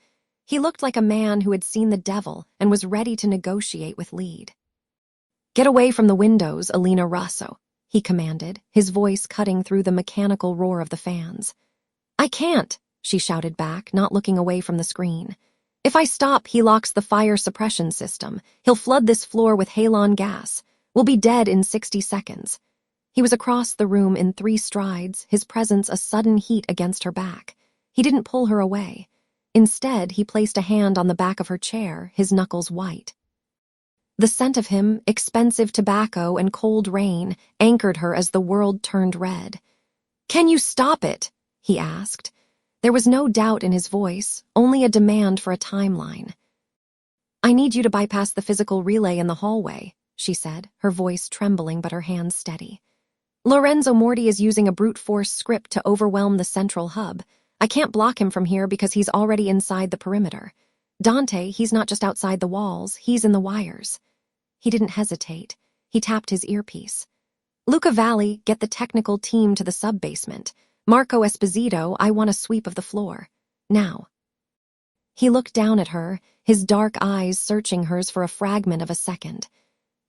He looked like a man who had seen the devil and was ready to negotiate with Lead. "Get away from the windows, Elena Russo," he commanded, his voice cutting through the mechanical roar of the fans. "I can't," she shouted back, not looking away from the screen. "If I stop, he locks the fire suppression system. He'll flood this floor with halon gas. We'll be dead in 60 seconds. He was across the room in 3 strides, his presence a sudden heat against her back. He didn't pull her away. Instead, he placed a hand on the back of her chair, his knuckles white. The scent of him, expensive tobacco and cold rain, anchored her as the world turned red. "Can you stop it?" he asked. There was no doubt in his voice, only a demand for a timeline. "I need you to bypass the physical relay in the hallway," she said, her voice trembling but her hands steady. "Lorenzo Moretti is using a brute force script to overwhelm the central hub. I can't block him from here because he's already inside the perimeter. Dante, he's not just outside the walls, he's in the wires." He didn't hesitate. He tapped his earpiece. "Luca Valli, get the technical team to the sub-basement. Marco Esposito, I want a sweep of the floor. Now." He looked down at her, his dark eyes searching hers for a fragment of a second.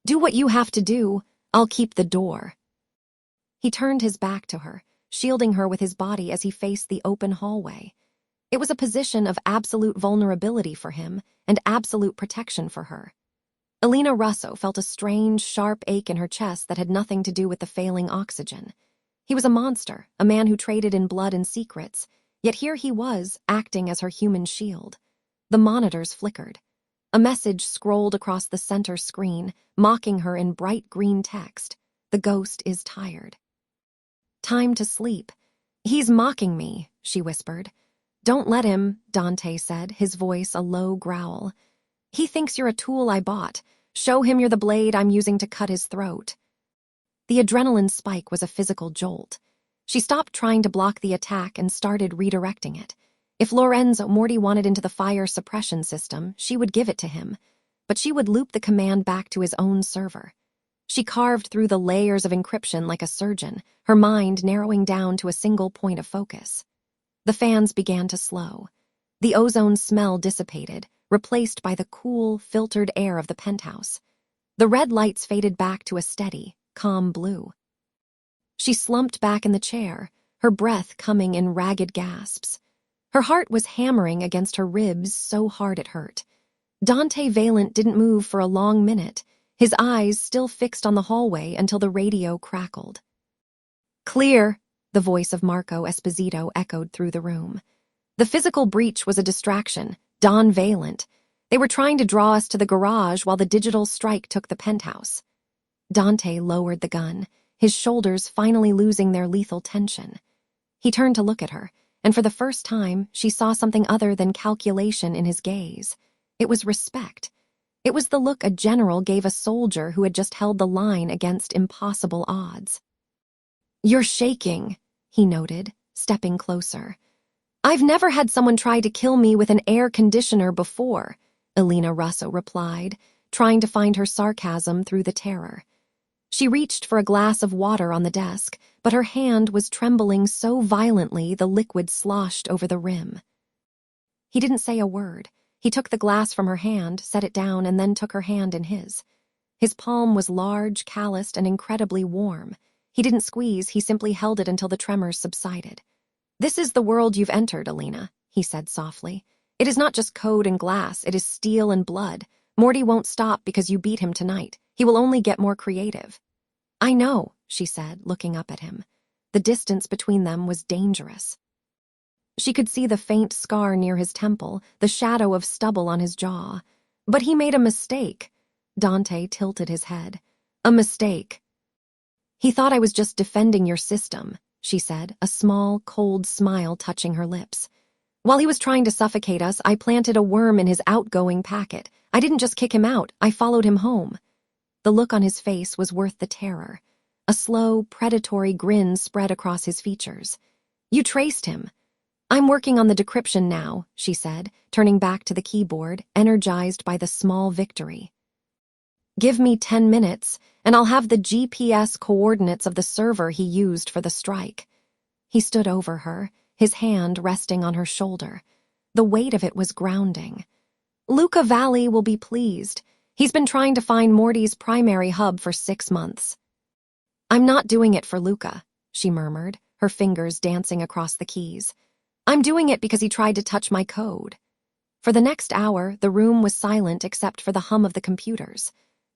"Do what you have to do. I'll keep the door." He turned his back to her, shielding her with his body as he faced the open hallway. It was a position of absolute vulnerability for him and absolute protection for her. Elena Russo felt a strange, sharp ache in her chest that had nothing to do with the failing oxygen. He was a monster, a man who traded in blood and secrets, yet here he was, acting as her human shield. The monitors flickered. A message scrolled across the center screen, mocking her in bright green text. "The ghost is tired." "Time to sleep." "He's mocking me," she whispered. "Don't let him," Dante said, his voice a low growl. "He thinks you're a tool I bought. Show him you're the blade I'm using to cut his throat." The adrenaline spike was a physical jolt. She stopped trying to block the attack and started redirecting it. If Lorenzo Moretti wanted into the fire suppression system, she would give it to him, but she would loop the command back to his own server. She carved through the layers of encryption like a surgeon, her mind narrowing down to a single point of focus. The fans began to slow. The ozone smell dissipated, replaced by the cool, filtered air of the penthouse. The red lights faded back to a steady, calm blue. She slumped back in the chair, her breath coming in ragged gasps. Her heart was hammering against her ribs so hard it hurt. Dante Valente didn't move for a long minute, his eyes still fixed on the hallway until the radio crackled. "Clear," the voice of Marco Esposito echoed through the room. The physical breach was a distraction. Don Valente. They were trying to draw us to the garage while the digital strike took the penthouse. Dante lowered the gun, his shoulders finally losing their lethal tension. He turned to look at her, and for the first time, she saw something other than calculation in his gaze. It was respect. It was the look a general gave a soldier who had just held the line against impossible odds. "You're shaking," he noted, stepping closer. "I've never had someone try to kill me with an air conditioner before," Elena Russo replied, trying to find her sarcasm through the terror. She reached for a glass of water on the desk, but her hand was trembling so violently the liquid sloshed over the rim. He didn't say a word. He took the glass from her hand, set it down, and then took her hand in his. His palm was large, calloused, and incredibly warm. He didn't squeeze, he simply held it until the tremors subsided. "This is the world you've entered, Elena," he said softly. "It is not just code and glass, it is steel and blood. Morty won't stop because you beat him tonight. He will only get more creative." "I know," she said, looking up at him. The distance between them was dangerous. She could see the faint scar near his temple, the shadow of stubble on his jaw. "But he made a mistake." Dante tilted his head. "A mistake." "He thought I was just defending your system," she said, a small, cold smile touching her lips. "While he was trying to suffocate us, I planted a worm in his outgoing packet. I didn't just kick him out, I followed him home." The look on his face was worth the terror. A slow, predatory grin spread across his features. "You traced him." "I'm working on the decryption now," she said, turning back to the keyboard, energized by the small victory. "Give me 10 minutes, and I'll have the GPS coordinates of the server he used for the strike." He stood over her, his hand resting on her shoulder. The weight of it was grounding. "Luca Valli will be pleased. He's been trying to find Morty's primary hub for 6 months." "I'm not doing it for Luca," she murmured, her fingers dancing across the keys. "I'm doing it because he tried to touch my code." For the next hour, the room was silent except for the hum of the computers.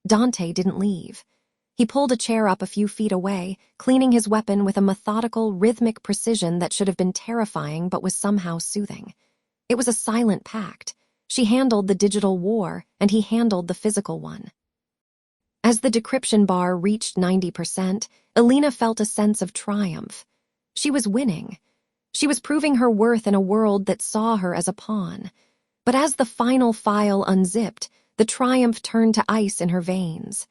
Dante didn't leave. He pulled a chair up a few feet away, cleaning his weapon with a methodical, rhythmic precision that should have been terrifying but was somehow soothing. It was a silent pact. She handled the digital war, and he handled the physical one. As the decryption bar reached 90%, Elena felt a sense of triumph. She was winning. She was proving her worth in a world that saw her as a pawn. But as the final file unzipped, the triumph turned to ice in her veins.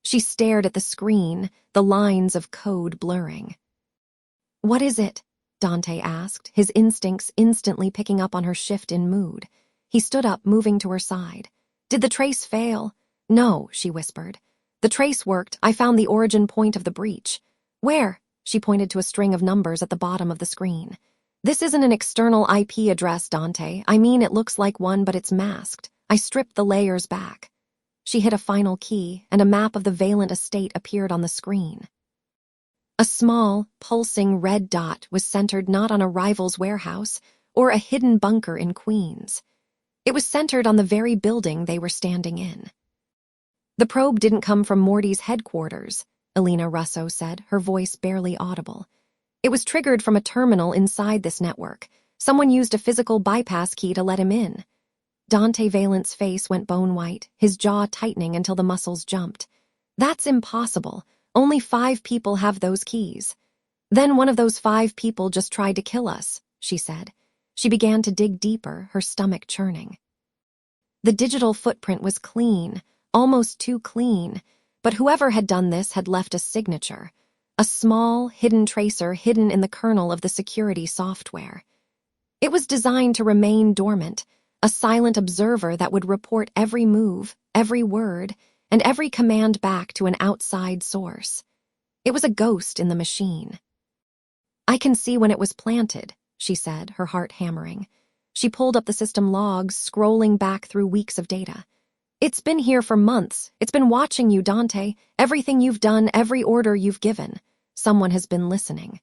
She stared at the screen, the lines of code blurring. "What is it?" Dante asked, his instincts instantly picking up on her shift in mood. He stood up, moving to her side. "Did the trace fail?" "No," she whispered. "The trace worked. I found the origin point of the breach." "Where?" She pointed to a string of numbers at the bottom of the screen. "This isn't an external IP address, Dante. I mean, it looks like one, but it's masked. I stripped the layers back." She hit a final key, and a map of the Valente estate appeared on the screen. A small, pulsing red dot was centered not on a rival's warehouse or a hidden bunker in Queens. It was centered on the very building they were standing in. The probe didn't come from Morty's headquarters, Elena Russo said, her voice barely audible. It was triggered from a terminal inside this network. Someone used a physical bypass key to let him in. Dante Valente's face went bone-white, his jaw tightening until the muscles jumped. That's impossible. Only 5 people have those keys. Then one of those 5 people just tried to kill us, she said. She began to dig deeper, her stomach churning. The digital footprint was clean, almost too clean, but whoever had done this had left a signature, a small, hidden tracer hidden in the kernel of the security software. It was designed to remain dormant, a silent observer that would report every move, every word, and every command back to an outside source. It was a ghost in the machine. I can see when it was planted, she said, her heart hammering. She pulled up the system logs, scrolling back through weeks of data. It's been here for months. It's been watching you, Dante. Everything you've done, every order you've given. Someone has been listening.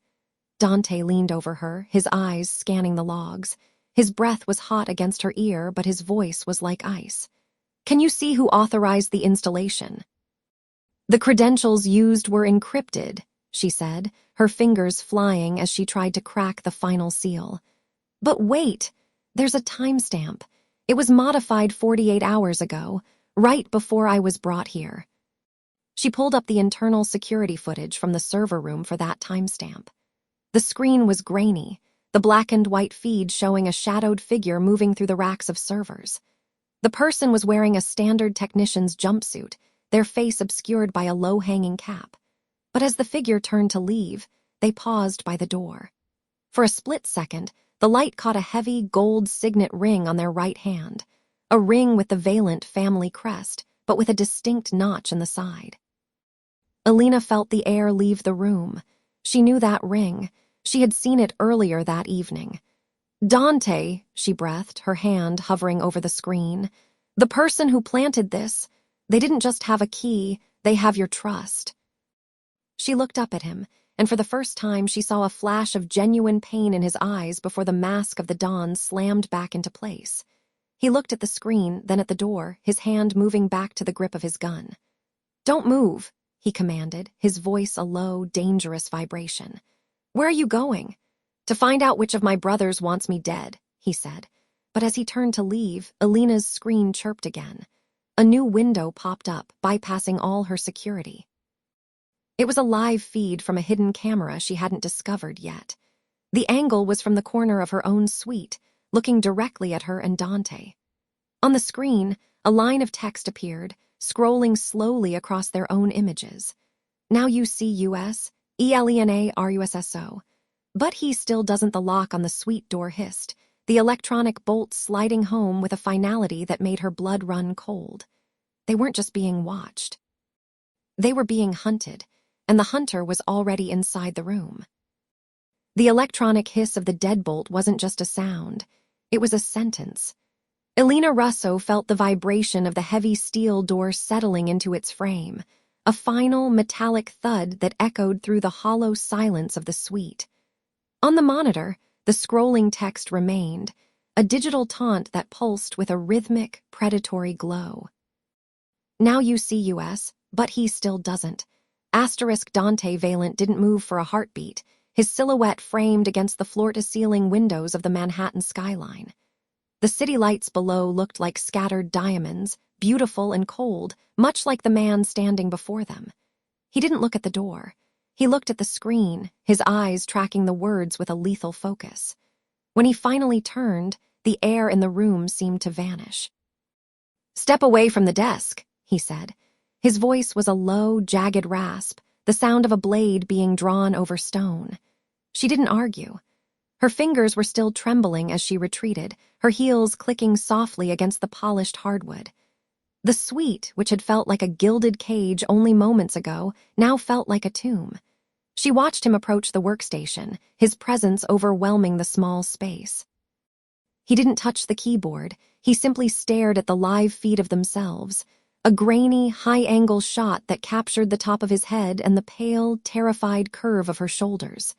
Dante leaned over her, his eyes scanning the logs. His breath was hot against her ear, but his voice was like ice. Can you see who authorized the installation? The credentials used were encrypted, she said, her fingers flying as she tried to crack the final seal. But wait, there's a timestamp. It was modified 48 hours ago, right before I was brought here. She pulled up the internal security footage from the server room for that timestamp. The screen was grainy, the blackened white feed showing a shadowed figure moving through the racks of servers. The person was wearing a standard technician's jumpsuit, their face obscured by a low-hanging cap. But as the figure turned to leave, they paused by the door. For a split second, the light caught a heavy gold signet ring on their right hand, a ring with the Valente family crest, but with a distinct notch in the side. Elena felt the air leave the room. She knew that ring. She had seen it earlier that evening. Dante, she breathed, her hand hovering over the screen. The person who planted this, they didn't just have a key, they have your trust. She looked up at him, and for the first time she saw a flash of genuine pain in his eyes before the mask of the Don slammed back into place. He looked at the screen, then at the door, his hand moving back to the grip of his gun. Don't move, he commanded, his voice a low, dangerous vibration. Where are you going? To find out which of my brothers wants me dead, he said. But as he turned to leave, Elena's screen chirped again. A new window popped up, bypassing all her security. It was a live feed from a hidden camera she hadn't discovered yet. The angle was from the corner of her own suite, looking directly at her and Dante. On the screen, a line of text appeared, scrolling slowly across their own images. Now you see US, ELENA RUSSO. But he still doesn't. The lock on the suite door hissed, the electronic bolt sliding home with a finality that made her blood run cold. They weren't just being watched. They were being hunted, and the hunter was already inside the room. The electronic hiss of the deadbolt wasn't just a sound, it was a sentence. Elena Russo felt the vibration of the heavy steel door settling into its frame, a final metallic thud that echoed through the hollow silence of the suite. On the monitor, the scrolling text remained, a digital taunt that pulsed with a rhythmic, predatory glow. Now you see US, but he still doesn't. Asterisk Dante Valente didn't move for a heartbeat, his silhouette framed against the floor-to-ceiling windows of the Manhattan skyline. The city lights below looked like scattered diamonds, beautiful and cold, much like the man standing before them. He didn't look at the door. He looked at the screen, his eyes tracking the words with a lethal focus. When he finally turned, the air in the room seemed to vanish. "Step away from the desk," he said. His voice was a low, jagged rasp, the sound of a blade being drawn over stone. She didn't argue. Her fingers were still trembling as she retreated, her heels clicking softly against the polished hardwood. The suite, which had felt like a gilded cage only moments ago, now felt like a tomb. She watched him approach the workstation, his presence overwhelming the small space. He didn't touch the keyboard, he simply stared at the live feed of themselves, a grainy, high-angle shot that captured the top of his head and the pale, terrified curve of her shoulders.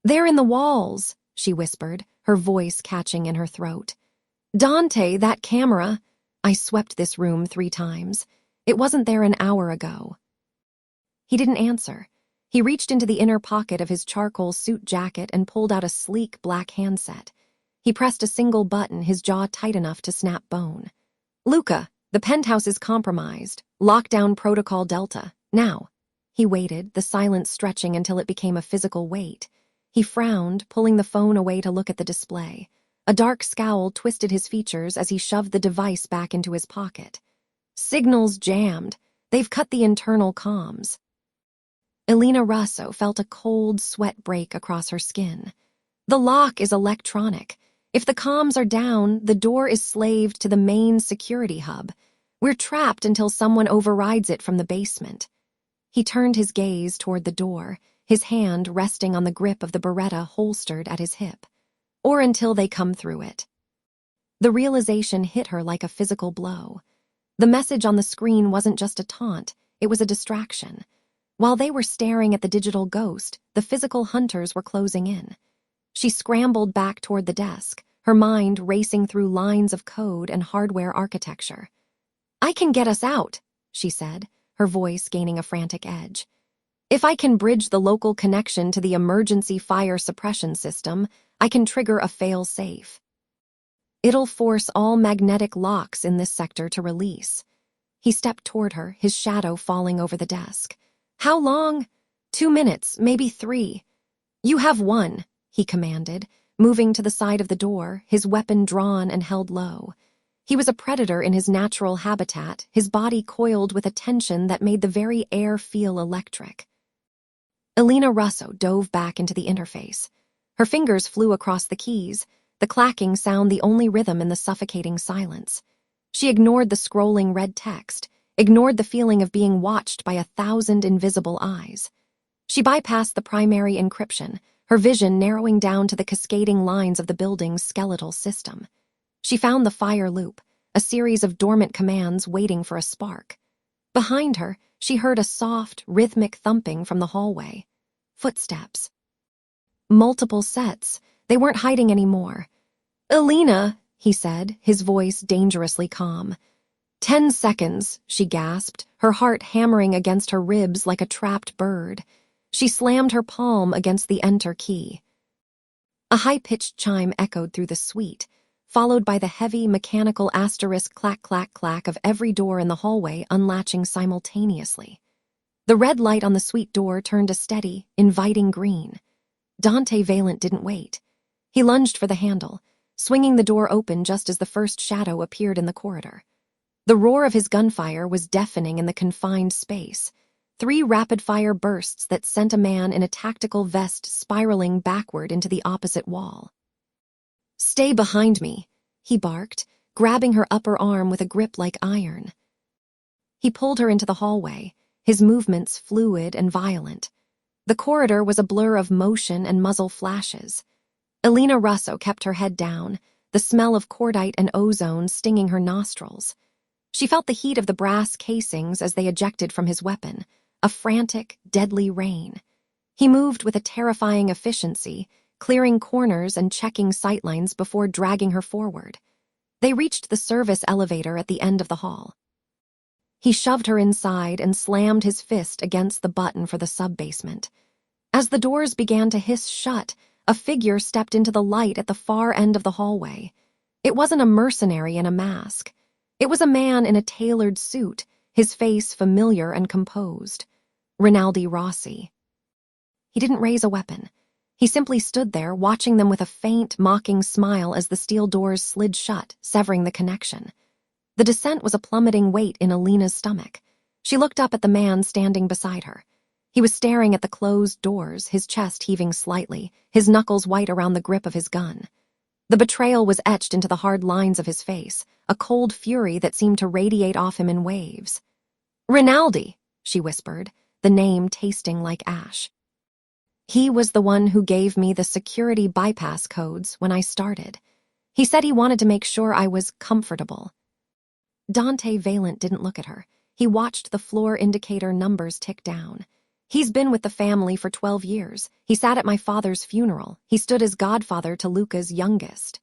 "They're in the walls," she whispered, her voice catching in her throat. "Dante, that camera!" I swept this room 3 times. It wasn't there an hour ago. He didn't answer. He reached into the inner pocket of his charcoal suit jacket and pulled out a sleek black handset. He pressed a single button, his jaw tight enough to snap bone. "Luca, the penthouse is compromised. Lockdown protocol Delta. Now." He waited, the silence stretching until it became a physical wait. He frowned, pulling the phone away to look at the display. A dark scowl twisted his features as he shoved the device back into his pocket. "Signals jammed. They've cut the internal comms." Elena Russo felt a cold sweat break across her skin. "The lock is electronic. If the comms are down, the door is slaved to the main security hub. We're trapped until someone overrides it from the basement." He turned his gaze toward the door, his hand resting on the grip of the Beretta holstered at his hip. "Or until they come through it." The realization hit her like a physical blow. The message on the screen wasn't just a taunt, it was a distraction. While they were staring at the digital ghost, the physical hunters were closing in. She scrambled back toward the desk, her mind racing through lines of code and hardware architecture. "I can get us out," she said, her voice gaining a frantic edge. "If I can bridge the local connection to the emergency fire suppression system, I can trigger a fail-safe. It'll force all magnetic locks in this sector to release." He stepped toward her, his shadow falling over the desk. "How long?" 2 minutes, maybe 3. "You have 1, he commanded, moving to the side of the door, his weapon drawn and held low. He was a predator in his natural habitat, his body coiled with a tension that made the very air feel electric. Elena Russo dove back into the interface. Her fingers flew across the keys, the clacking sound the only rhythm in the suffocating silence. She ignored the scrolling red text, ignored the feeling of being watched by 1,000 invisible eyes. She bypassed the primary encryption, her vision narrowing down to the cascading lines of the building's skeletal system. She found the fire loop, a series of dormant commands waiting for a spark. Behind her, she heard a soft, rhythmic thumping from the hallway. Footsteps. Multiple sets. They weren't hiding anymore. "Elena," he said, his voice dangerously calm. 10 seconds, she gasped, her heart hammering against her ribs like a trapped bird. She slammed her palm against the enter key. A high-pitched chime echoed through the suite, followed by the heavy, mechanical asterisk clack-clack-clack of every door in the hallway unlatching simultaneously. The red light on the suite door turned a steady, inviting green. Dante Valente didn't wait. He lunged for the handle, swinging the door open just as the first shadow appeared in the corridor. The roar of his gunfire was deafening in the confined space. 3 rapid-fire bursts that sent a man in a tactical vest spiraling backward into the opposite wall. "Stay behind me," he barked, grabbing her upper arm with a grip like iron. He pulled her into the hallway, his movements fluid and violent. The corridor was a blur of motion and muzzle flashes. Elena Russo kept her head down, the smell of cordite and ozone stinging her nostrils. She felt the heat of the brass casings as they ejected from his weapon, a frantic, deadly rain. He moved with a terrifying efficiency, clearing corners and checking sightlines before dragging her forward. They reached the service elevator at the end of the hall. He shoved her inside and slammed his fist against the button for the sub-basement. As the doors began to hiss shut, a figure stepped into the light at the far end of the hallway. It wasn't a mercenary in a mask. It was a man in a tailored suit, his face familiar and composed. Rinaldi Rossi. He didn't raise a weapon. He simply stood there, watching them with a faint, mocking smile as the steel doors slid shut, severing the connection. The descent was a plummeting weight in Elena's stomach. She looked up at the man standing beside her. He was staring at the closed doors, his chest heaving slightly, his knuckles white around the grip of his gun. The betrayal was etched into the hard lines of his face, a cold fury that seemed to radiate off him in waves. "Rinaldi," she whispered, the name tasting like ash. "He was the one who gave me the security bypass codes when I started. He said he wanted to make sure I was comfortable." Dante Valente didn't look at her. He watched the floor indicator numbers tick down. He's been with the family for 12 years. He sat at my father's funeral. He stood as godfather to Luca's youngest.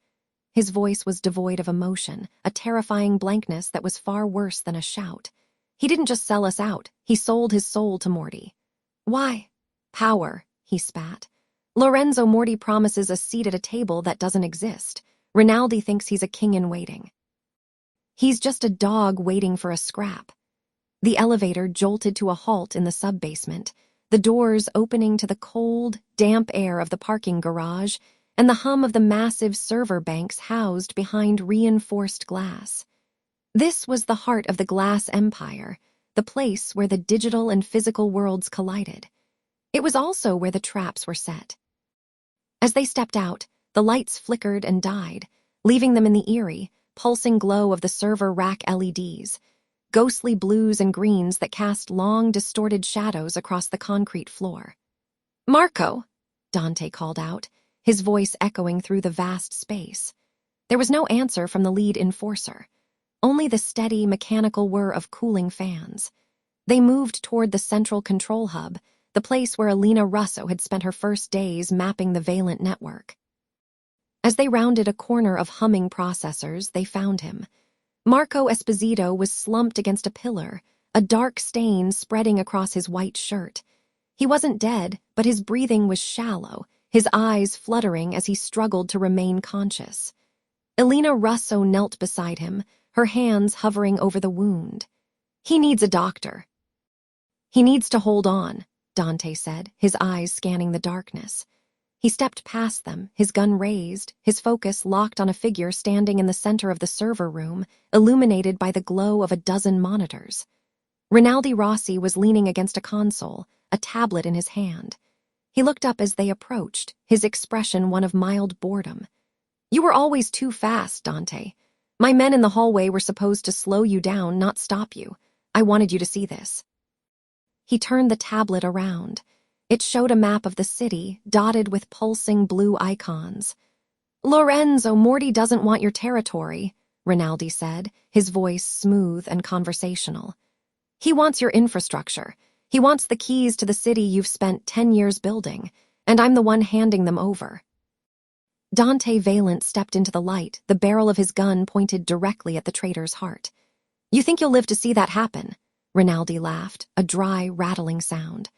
His voice was devoid of emotion, a terrifying blankness that was far worse than a shout. He didn't just sell us out. He sold his soul to Morty. Why? Power, he spat. Lorenzo Morty promises a seat at a table that doesn't exist. Rinaldi thinks he's a king in waiting. He's just a dog waiting for a scrap. The elevator jolted to a halt in the sub-basement, the doors opening to the cold, damp air of the parking garage and the hum of the massive server banks housed behind reinforced glass. This was the heart of the glass empire, the place where the digital and physical worlds collided. It was also where the traps were set. As they stepped out, the lights flickered and died, leaving them in the eerie, pulsing glow of the server rack LEDs, ghostly blues and greens that cast long, distorted shadows across the concrete floor. "Marco," Dante called out, his voice echoing through the vast space. There was no answer from the lead enforcer, only the steady, mechanical whir of cooling fans. They moved toward the central control hub, the place where Elena Russo had spent her first days mapping the Valente network. As they rounded a corner of humming processors, they found him. Marco Esposito was slumped against a pillar, a dark stain spreading across his white shirt. He wasn't dead, but his breathing was shallow, his eyes fluttering as he struggled to remain conscious. Elena Russo knelt beside him, her hands hovering over the wound. "He needs a doctor." "He needs to hold on," Dante said, his eyes scanning the darkness. He stepped past them, his gun raised, his focus locked on a figure standing in the center of the server room, illuminated by the glow of a dozen monitors. Rinaldi Rossi was leaning against a console, a tablet in his hand. He looked up as they approached, his expression one of mild boredom. "You were always too fast, Dante. My men in the hallway were supposed to slow you down, not stop you. I wanted you to see this." He turned the tablet around. It showed a map of the city, dotted with pulsing blue icons. "Lorenzo, Morty doesn't want your territory," Rinaldi said, his voice smooth and conversational. "He wants your infrastructure. He wants the keys to the city you've spent 10 years building, and I'm the one handing them over." Dante Valente stepped into the light, the barrel of his gun pointed directly at the traitor's heart. "You think you'll live to see that happen?" Rinaldi laughed, a dry, rattling sound.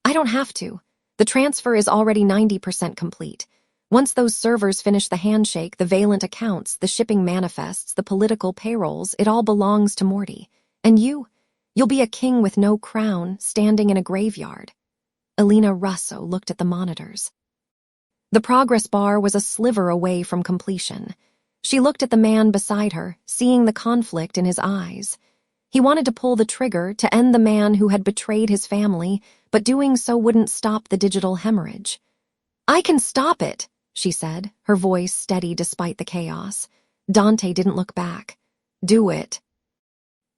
"I don't have to. The transfer is already 90% complete. Once those servers finish the handshake, the Valente accounts, the shipping manifests, the political payrolls, it all belongs to Morty. And you'll be a king with no crown, standing in a graveyard." Elena Russo looked at the monitors. The progress bar was a sliver away from completion. She looked at the man beside her, seeing the conflict in his eyes. He wanted to pull the trigger to end the man who had betrayed his family, but doing so wouldn't stop the digital hemorrhage. "I can stop it," she said, her voice steady despite the chaos. Dante didn't look back. "Do it."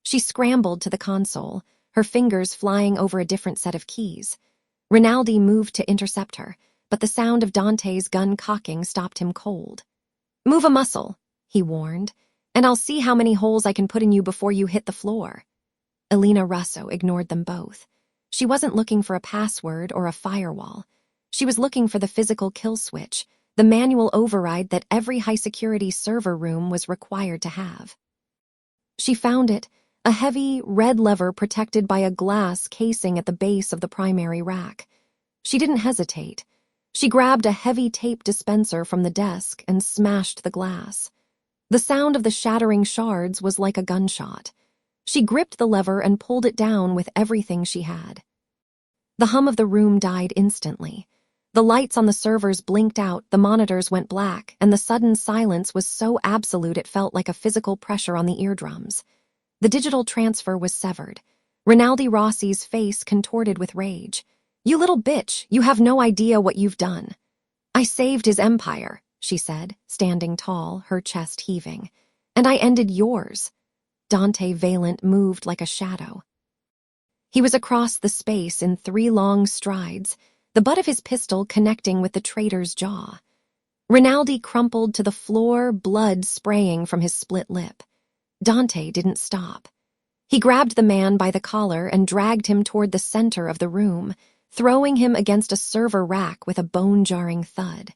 She scrambled to the console, her fingers flying over a different set of keys. Rinaldi moved to intercept her, but the sound of Dante's gun cocking stopped him cold. "Move a muscle," he warned, "and I'll see how many holes I can put in you before you hit the floor." Elena Russo ignored them both. She wasn't looking for a password or a firewall. She was looking for the physical kill switch, the manual override that every high-security server room was required to have. She found it, a heavy, red lever protected by a glass casing at the base of the primary rack. She didn't hesitate. She grabbed a heavy tape dispenser from the desk and smashed the glass. The sound of the shattering shards was like a gunshot. She gripped the lever and pulled it down with everything she had. The hum of the room died instantly. The lights on the servers blinked out, the monitors went black, and the sudden silence was so absolute it felt like a physical pressure on the eardrums. The digital transfer was severed. Rinaldi Rossi's face contorted with rage. "You little bitch, you have no idea what you've done." "I saved his empire," she said, standing tall, her chest heaving. "And I ended yours." Dante Valente moved like a shadow. He was across the space in 3 long strides, the butt of his pistol connecting with the traitor's jaw. Rinaldi crumpled to the floor, blood spraying from his split lip. Dante didn't stop. He grabbed the man by the collar and dragged him toward the center of the room, throwing him against a server rack with a bone-jarring thud.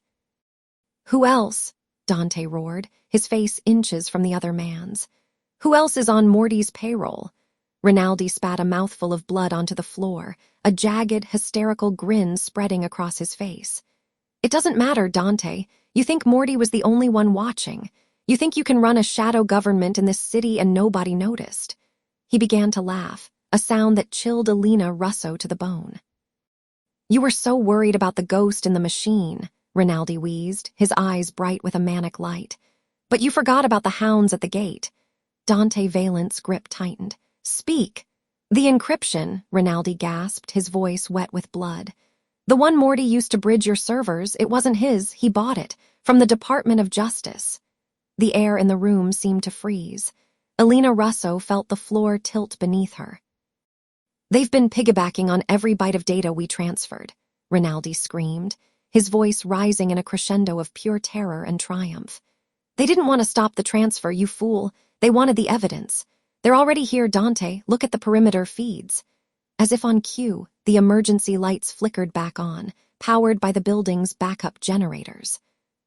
"Who else?" Dante roared, his face inches from the other man's. "Who else is on Morty's payroll?" Rinaldi spat a mouthful of blood onto the floor, a jagged, hysterical grin spreading across his face. "It doesn't matter, Dante. You think Morty was the only one watching. You think you can run a shadow government in this city and nobody noticed." He began to laugh, a sound that chilled Elena Russo to the bone. "You were so worried about the ghost in the machine," Rinaldi wheezed, his eyes bright with a manic light. "But you forgot about the hounds at the gate." Dante Valente's grip tightened. "Speak." "The encryption," Rinaldi gasped, his voice wet with blood. "The one Morty used to bridge your servers, it wasn't his, he bought it, from the Department of Justice." The air in the room seemed to freeze. Elena Russo felt the floor tilt beneath her. "They've been piggybacking on every byte of data we transferred," Rinaldi screamed, his voice rising in a crescendo of pure terror and triumph. "They didn't want to stop the transfer, you fool. They wanted the evidence. They're already here, Dante. Look at the perimeter feeds." As if on cue, the emergency lights flickered back on, powered by the building's backup generators.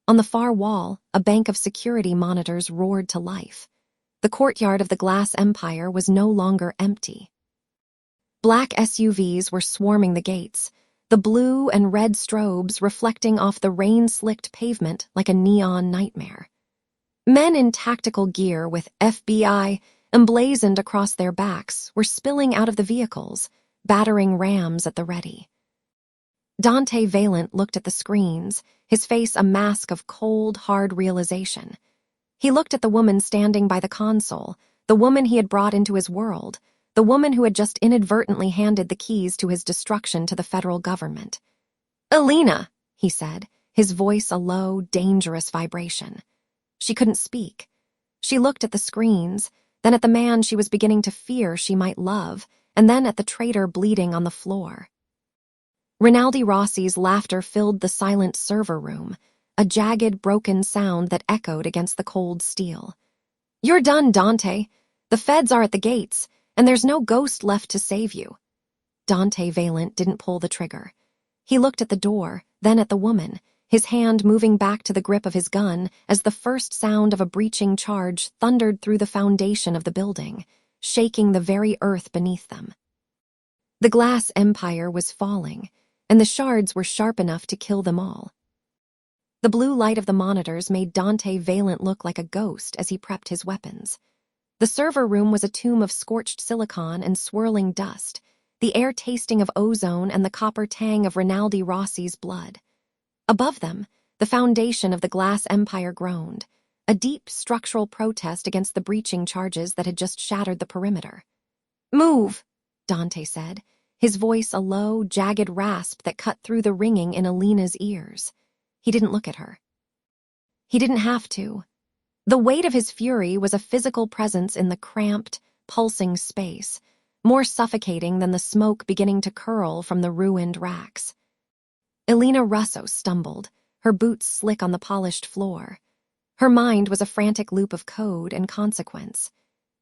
On the far wall, a bank of security monitors roared to life. The courtyard of the Glass Empire was no longer empty. Black SUVs were swarming the gates, the blue and red strobes reflecting off the rain-slicked pavement like a neon nightmare. Men in tactical gear with FBI emblazoned across their backs were spilling out of the vehicles, battering rams at the ready. Dante Valente looked at the screens, his face a mask of cold, hard realization. He looked at the woman standing by the console, the woman he had brought into his world, the woman who had just inadvertently handed the keys to his destruction to the federal government. "Elena," he said, his voice a low, dangerous vibration. She couldn't speak. She looked at the screens, then at the man she was beginning to fear she might love, and then at the traitor bleeding on the floor. Rinaldi Rossi's laughter filled the silent server room, a jagged, broken sound that echoed against the cold steel. "You're done, Dante. The feds are at the gates, and there's no ghost left to save you." Dante Valente didn't pull the trigger. He looked at the door, then at the woman, his hand moving back to the grip of his gun as the first sound of a breaching charge thundered through the foundation of the building, shaking the very earth beneath them. The Glass Empire was falling, and the shards were sharp enough to kill them all. The blue light of the monitors made Dante Valente look like a ghost as he prepped his weapons. The server room was a tomb of scorched silicon and swirling dust, the air tasting of ozone and the copper tang of Rinaldi Rossi's blood. Above them, the foundation of the Glass Empire groaned, a deep structural protest against the breaching charges that had just shattered the perimeter. "Move," Dante said, his voice a low, jagged rasp that cut through the ringing in Elena's ears. He didn't look at her. He didn't have to. The weight of his fury was a physical presence in the cramped, pulsing space, more suffocating than the smoke beginning to curl from the ruined racks. Elena Russo stumbled, her boots slick on the polished floor. Her mind was a frantic loop of code and consequence.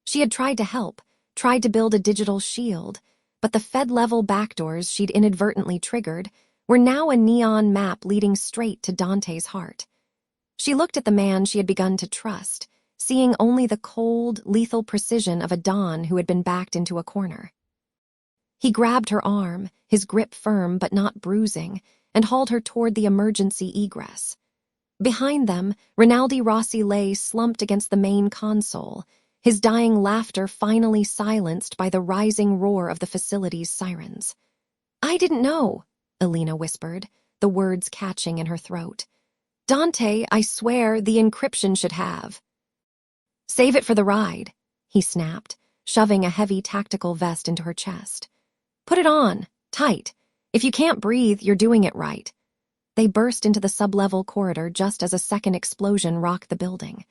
She had tried to help, tried to build a digital shield, but the Fed-level backdoors she'd inadvertently triggered were now a neon map leading straight to Dante's heart. She looked at the man she had begun to trust, seeing only the cold, lethal precision of a Don who had been backed into a corner. He grabbed her arm, his grip firm but not bruising, and hauled her toward the emergency egress. Behind them, Rinaldi Rossi lay slumped against the main console, his dying laughter finally silenced by the rising roar of the facility's sirens. "I didn't know," Elena whispered, the words catching in her throat. "Dante, I swear, the encryption should have." "Save it for the ride," he snapped, shoving a heavy tactical vest into her chest. "Put it on, tight. If you can't breathe, you're doing it right." They burst into the sub-level corridor just as a second explosion rocked the building.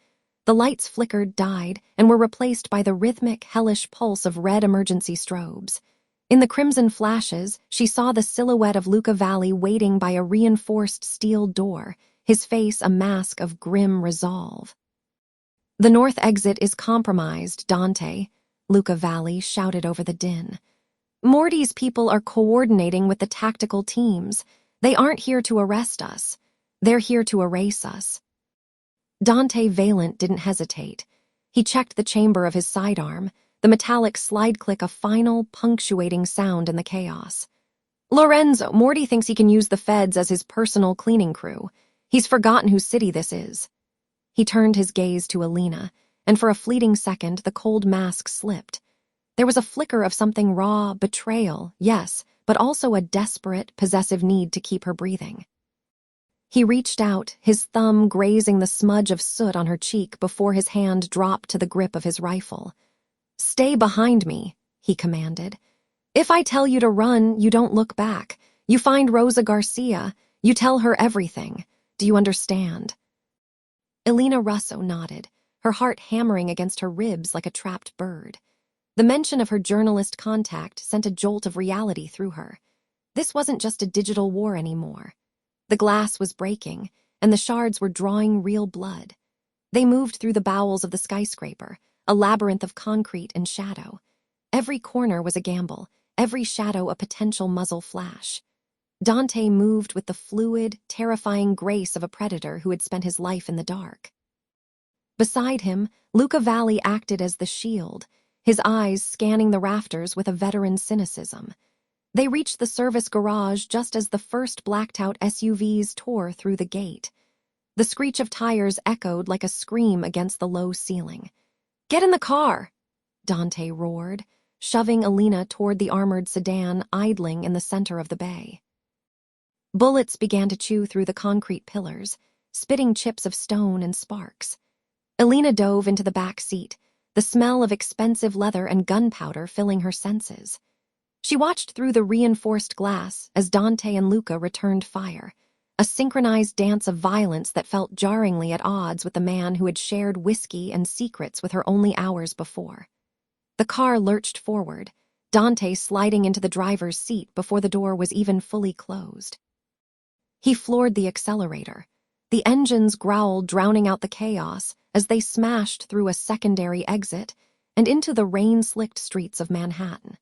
The lights flickered, died, and were replaced by the rhythmic, hellish pulse of red emergency strobes. In the crimson flashes, she saw the silhouette of Luca Valli waiting by a reinforced steel door, his face a mask of grim resolve. "The north exit is compromised, Dante," Luca Valli shouted over the din. Morty's people are coordinating with the tactical teams. They aren't here to arrest us. They're here to erase us. Dante Valente didn't hesitate. He checked the chamber of his sidearm, the metallic slide click a final, punctuating sound in the chaos. Lorenzo, Morty thinks he can use the feds as his personal cleaning crew. He's forgotten whose city this is. He turned his gaze to Elena, and for a fleeting second the cold mask slipped. There was a flicker of something raw, betrayal, yes, but also a desperate, possessive need to keep her breathing. He reached out, his thumb grazing the smudge of soot on her cheek before his hand dropped to the grip of his rifle. "Stay behind me," he commanded. "If I tell you to run, you don't look back. You find Rosa Garcia. You tell her everything. Do you understand?" Elena Russo nodded, her heart hammering against her ribs like a trapped bird. The mention of her journalist contact sent a jolt of reality through her. This wasn't just a digital war anymore. The glass was breaking, and the shards were drawing real blood. They moved through the bowels of the skyscraper, a labyrinth of concrete and shadow. Every corner was a gamble, every shadow a potential muzzle flash. Dante moved with the fluid, terrifying grace of a predator who had spent his life in the dark. Beside him, Luca Valli acted as the shield, his eyes scanning the rafters with a veteran's cynicism. They reached the service garage just as the first blacked-out SUVs tore through the gate. The screech of tires echoed like a scream against the low ceiling. "Get in the car!" Dante roared, shoving Elena toward the armored sedan idling in the center of the bay. Bullets began to chew through the concrete pillars, spitting chips of stone and sparks. Elena dove into the back seat, the smell of expensive leather and gunpowder filling her senses. She watched through the reinforced glass as Dante and Luca returned fire, a synchronized dance of violence that felt jarringly at odds with the man who had shared whiskey and secrets with her only hours before. The car lurched forward, Dante sliding into the driver's seat before the door was even fully closed. He floored the accelerator, the engines growled, drowning out the chaos as they smashed through a secondary exit and into the rain-slicked streets of Manhattan.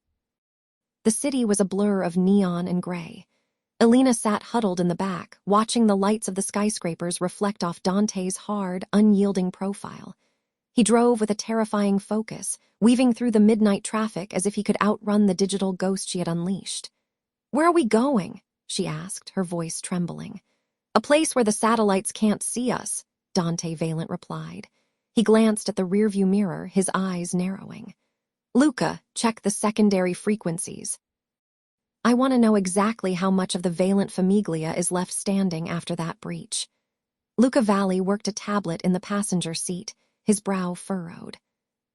The city was a blur of neon and gray. Elena sat huddled in the back, watching the lights of the skyscrapers reflect off Dante's hard, unyielding profile. He drove with a terrifying focus, weaving through the midnight traffic as if he could outrun the digital ghost she had unleashed. "Where are we going?" she asked, her voice trembling. "A place where the satellites can't see us," Dante Valente replied. He glanced at the rearview mirror, his eyes narrowing. "Luca, check the secondary frequencies. I want to know exactly how much of the Valente Famiglia is left standing after that breach." Luca Valli worked a tablet in the passenger seat, his brow furrowed.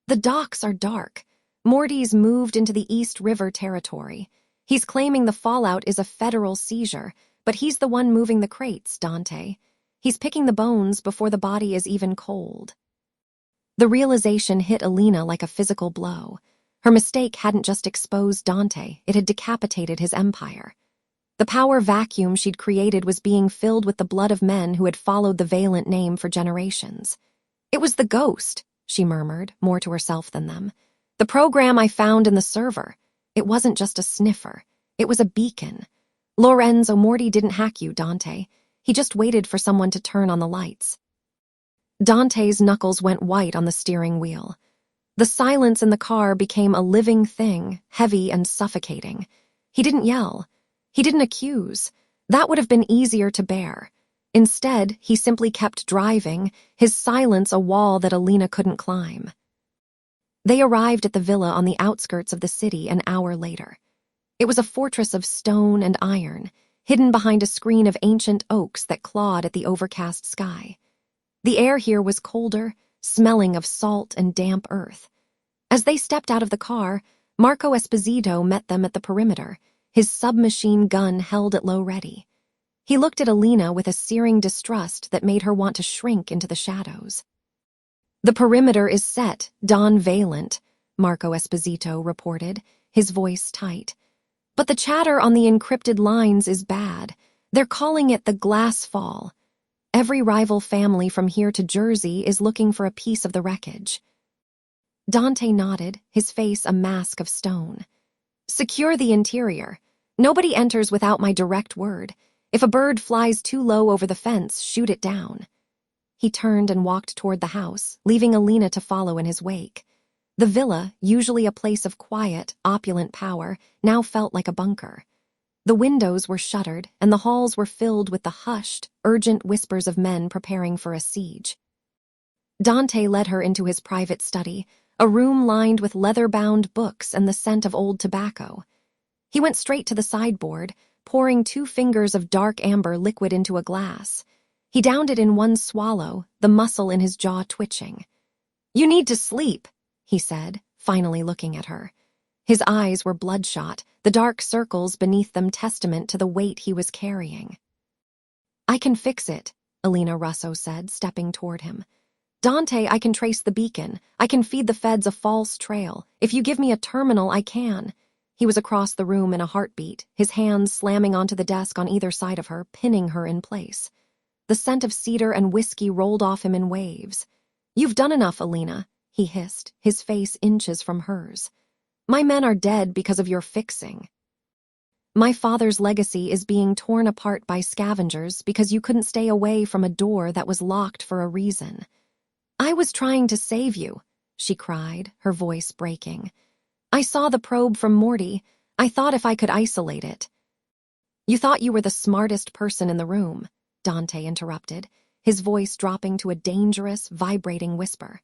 "The docks are dark. Morty's moved into the East River territory. He's claiming the fallout is a federal seizure, but he's the one moving the crates, Dante. He's picking the bones before the body is even cold." The realization hit Elena like a physical blow. Her mistake hadn't just exposed Dante, it had decapitated his empire. The power vacuum she'd created was being filled with the blood of men who had followed the Valente name for generations. "It was the ghost," she murmured, more to herself than them. "The program I found in the server. It wasn't just a sniffer. It was a beacon. Lorenzo, Morty didn't hack you, Dante. He just waited for someone to turn on the lights." Dante's knuckles went white on the steering wheel. The silence in the car became a living thing, heavy and suffocating. He didn't yell. He didn't accuse. That would have been easier to bear. Instead, he simply kept driving, his silence a wall that Elena couldn't climb. They arrived at the villa on the outskirts of the city an hour later. It was a fortress of stone and iron, hidden behind a screen of ancient oaks that clawed at the overcast sky. The air here was colder, smelling of salt and damp earth. As they stepped out of the car, Marco Esposito met them at the perimeter, his submachine gun held at low ready. He looked at Elena with a searing distrust that made her want to shrink into the shadows. "The perimeter is set, Don Valente," Marco Esposito reported, his voice tight. "But the chatter on the encrypted lines is bad. They're calling it the glass fall. Every rival family from here to Jersey is looking for a piece of the wreckage." Dante nodded, his face a mask of stone. Secure the interior. Nobody enters without my direct word. If a bird flies too low over the fence, shoot it down." He turned and walked toward the house, leaving Elena to follow in his wake. The villa, usually a place of quiet, opulent power, now felt like a bunker. The windows were shuttered, and the halls were filled with the hushed, urgent whispers of men preparing for a siege. Dante led her into his private study, a room lined with leather-bound books and the scent of old tobacco. He went straight to the sideboard, pouring 2 fingers of dark amber liquid into a glass. He downed it in one swallow, the muscle in his jaw twitching. "You need to sleep," he said, finally looking at her. His eyes were bloodshot, the dark circles beneath them testament to the weight he was carrying. "I can fix it," Elena Russo said, stepping toward him. "Dante, I can trace the beacon. I can feed the feds a false trail. If you give me a terminal, I can." He was across the room in a heartbeat, his hands slamming onto the desk on either side of her, pinning her in place. The scent of cedar and whiskey rolled off him in waves. "You've done enough, Elena," he hissed, his face inches from hers. "My men are dead because of your fixing. My father's legacy is being torn apart by scavengers because you couldn't stay away from a door that was locked for a reason." "I was trying to save you," she cried, her voice breaking. "I saw the probe from Morty. I thought if I could isolate it." "You thought you were the smartest person in the room," Dante interrupted, his voice dropping to a dangerous, vibrating whisper.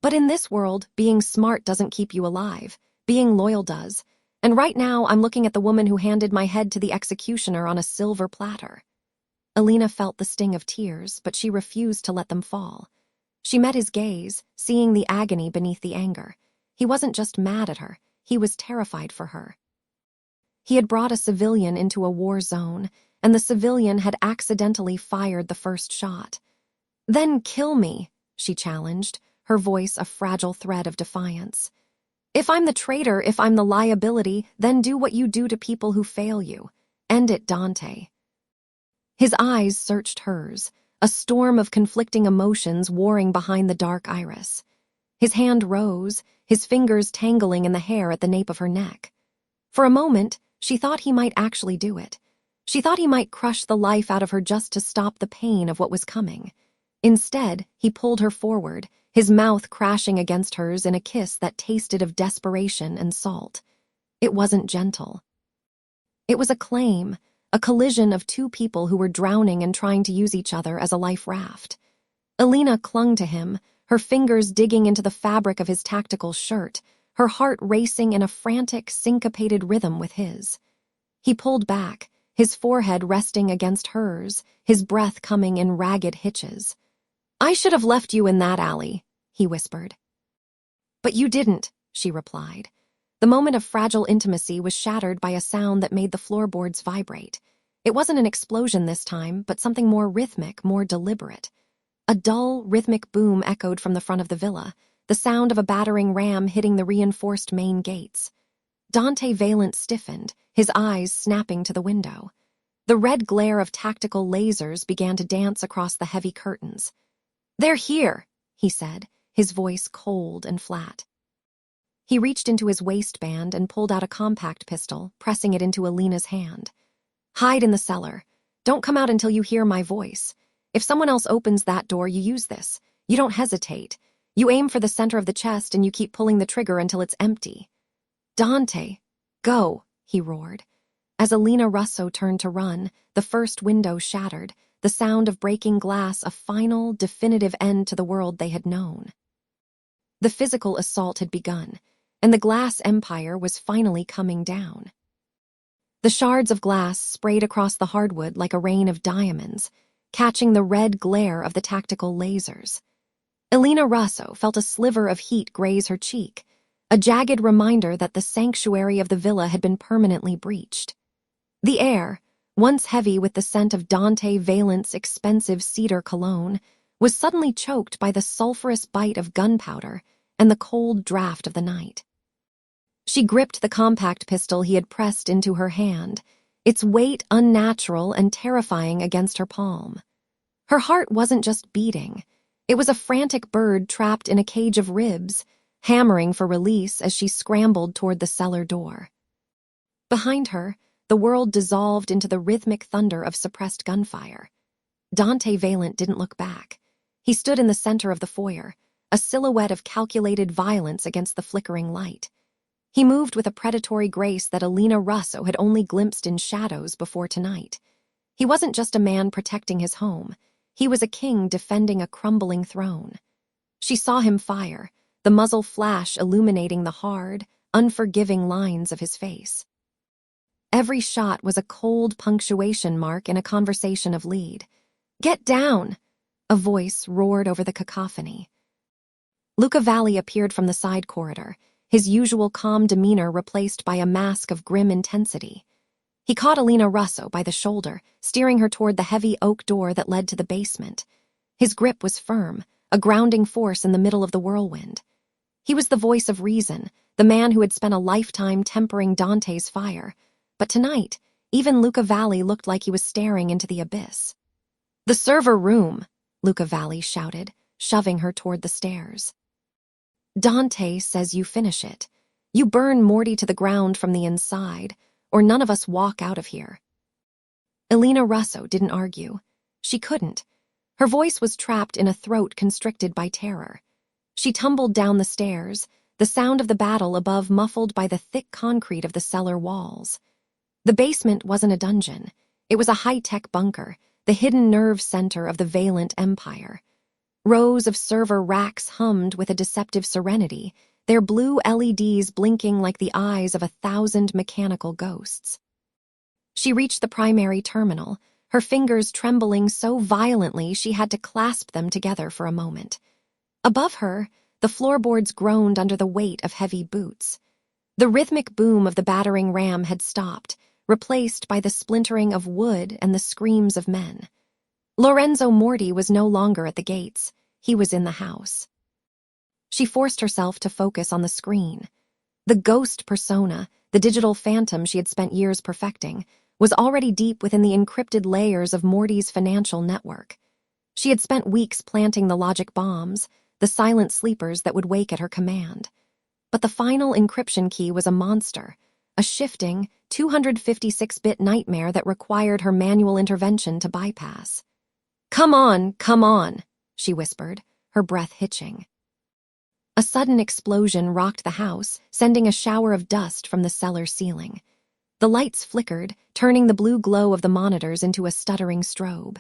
"But in this world, being smart doesn't keep you alive. Being loyal does. And right now, I'm looking at the woman who handed my head to the executioner on a silver platter." Elena felt the sting of tears, but she refused to let them fall. She met his gaze, seeing the agony beneath the anger. He wasn't just mad at her, he was terrified for her. He had brought a civilian into a war zone, and the civilian had accidentally fired the first shot. "Then kill me," she challenged, her voice a fragile thread of defiance. "If I'm the traitor, if I'm the liability, then do what you do to people who fail you. End it, Dante." His eyes searched hers, a storm of conflicting emotions warring behind the dark iris. His hand rose, his fingers tangling in the hair at the nape of her neck. For a moment, she thought he might actually do it. She thought he might crush the life out of her just to stop the pain of what was coming. Instead, he pulled her forward, his mouth crashing against hers in a kiss that tasted of desperation and salt. It wasn't gentle. It was a claim, a collision of 2 people who were drowning and trying to use each other as a life raft. Elena clung to him, her fingers digging into the fabric of his tactical shirt, her heart racing in a frantic, syncopated rhythm with his. He pulled back, his forehead resting against hers, his breath coming in ragged hitches. "I should have left you in that alley," he whispered. "But you didn't," she replied. The moment of fragile intimacy was shattered by a sound that made the floorboards vibrate. It wasn't an explosion this time, but something more rhythmic, more deliberate. A dull, rhythmic boom echoed from the front of the villa, the sound of a battering ram hitting the reinforced main gates. Dante Valente stiffened, his eyes snapping to the window. The red glare of tactical lasers began to dance across the heavy curtains. "They're here," he said, his voice cold and flat. He reached into his waistband and pulled out a compact pistol, pressing it into Elena's hand. "Hide in the cellar. Don't come out until you hear my voice. If someone else opens that door, you use this. You don't hesitate. You aim for the center of the chest and you keep pulling the trigger until it's empty." "Dante, go," he roared. As Elena Russo turned to run, the first window shattered, the sound of breaking glass a final, definitive end to the world they had known. The physical assault had begun, and the glass empire was finally coming down. The shards of glass sprayed across the hardwood like a rain of diamonds, catching the red glare of the tactical lasers. Elena Russo felt a sliver of heat graze her cheek, a jagged reminder that the sanctuary of the villa had been permanently breached. The air, once heavy with the scent of Dante Valente's expensive cedar cologne, was suddenly choked by the sulphurous bite of gunpowder and the cold draft of the night. She gripped the compact pistol he had pressed into her hand, its weight unnatural and terrifying against her palm. Her heart wasn't just beating. It was a frantic bird trapped in a cage of ribs, hammering for release as she scrambled toward the cellar door. Behind her, the world dissolved into the rhythmic thunder of suppressed gunfire. Dante Valente didn't look back. He stood in the center of the foyer, a silhouette of calculated violence against the flickering light. He moved with a predatory grace that Elena Russo had only glimpsed in shadows before tonight. He wasn't just a man protecting his home. He was a king defending a crumbling throne. She saw him fire, the muzzle flash illuminating the hard, unforgiving lines of his face. Every shot was a cold punctuation mark in a conversation of lead. "Get down!" a voice roared over the cacophony. Luca Valli appeared from the side corridor, his usual calm demeanor replaced by a mask of grim intensity. He caught Elena Russo by the shoulder, steering her toward the heavy oak door that led to the basement. His grip was firm, a grounding force in the middle of the whirlwind. He was the voice of reason, the man who had spent a lifetime tempering Dante's fire. But tonight, even Luca Valli looked like he was staring into the abyss. "The server room," Luca Valli shouted, shoving her toward the stairs. "Dante says you finish it. You burn Morty to the ground from the inside, or none of us walk out of here." Elena Russo didn't argue. She couldn't. Her voice was trapped in a throat constricted by terror. She tumbled down the stairs, the sound of the battle above muffled by the thick concrete of the cellar walls. The basement wasn't a dungeon. It was a high-tech bunker, the hidden nerve center of the Valente Empire. Rows of server racks hummed with a deceptive serenity, their blue LEDs blinking like the eyes of 1,000 mechanical ghosts. She reached the primary terminal, her fingers trembling so violently she had to clasp them together for a moment. Above her, the floorboards groaned under the weight of heavy boots. The rhythmic boom of the battering ram had stopped, replaced by the splintering of wood and the screams of men. Lorenzo Moretti was no longer at the gates. He was in the house. She forced herself to focus on the screen. The ghost persona, the digital phantom she had spent years perfecting, was already deep within the encrypted layers of Morty's financial network. She had spent weeks planting the logic bombs, the silent sleepers that would wake at her command. But the final encryption key was a monster, a shifting, 256-bit nightmare that required her manual intervention to bypass. Come on," she whispered, her breath hitching. A sudden explosion rocked the house, sending a shower of dust from the cellar ceiling. The lights flickered, turning the blue glow of the monitors into a stuttering strobe.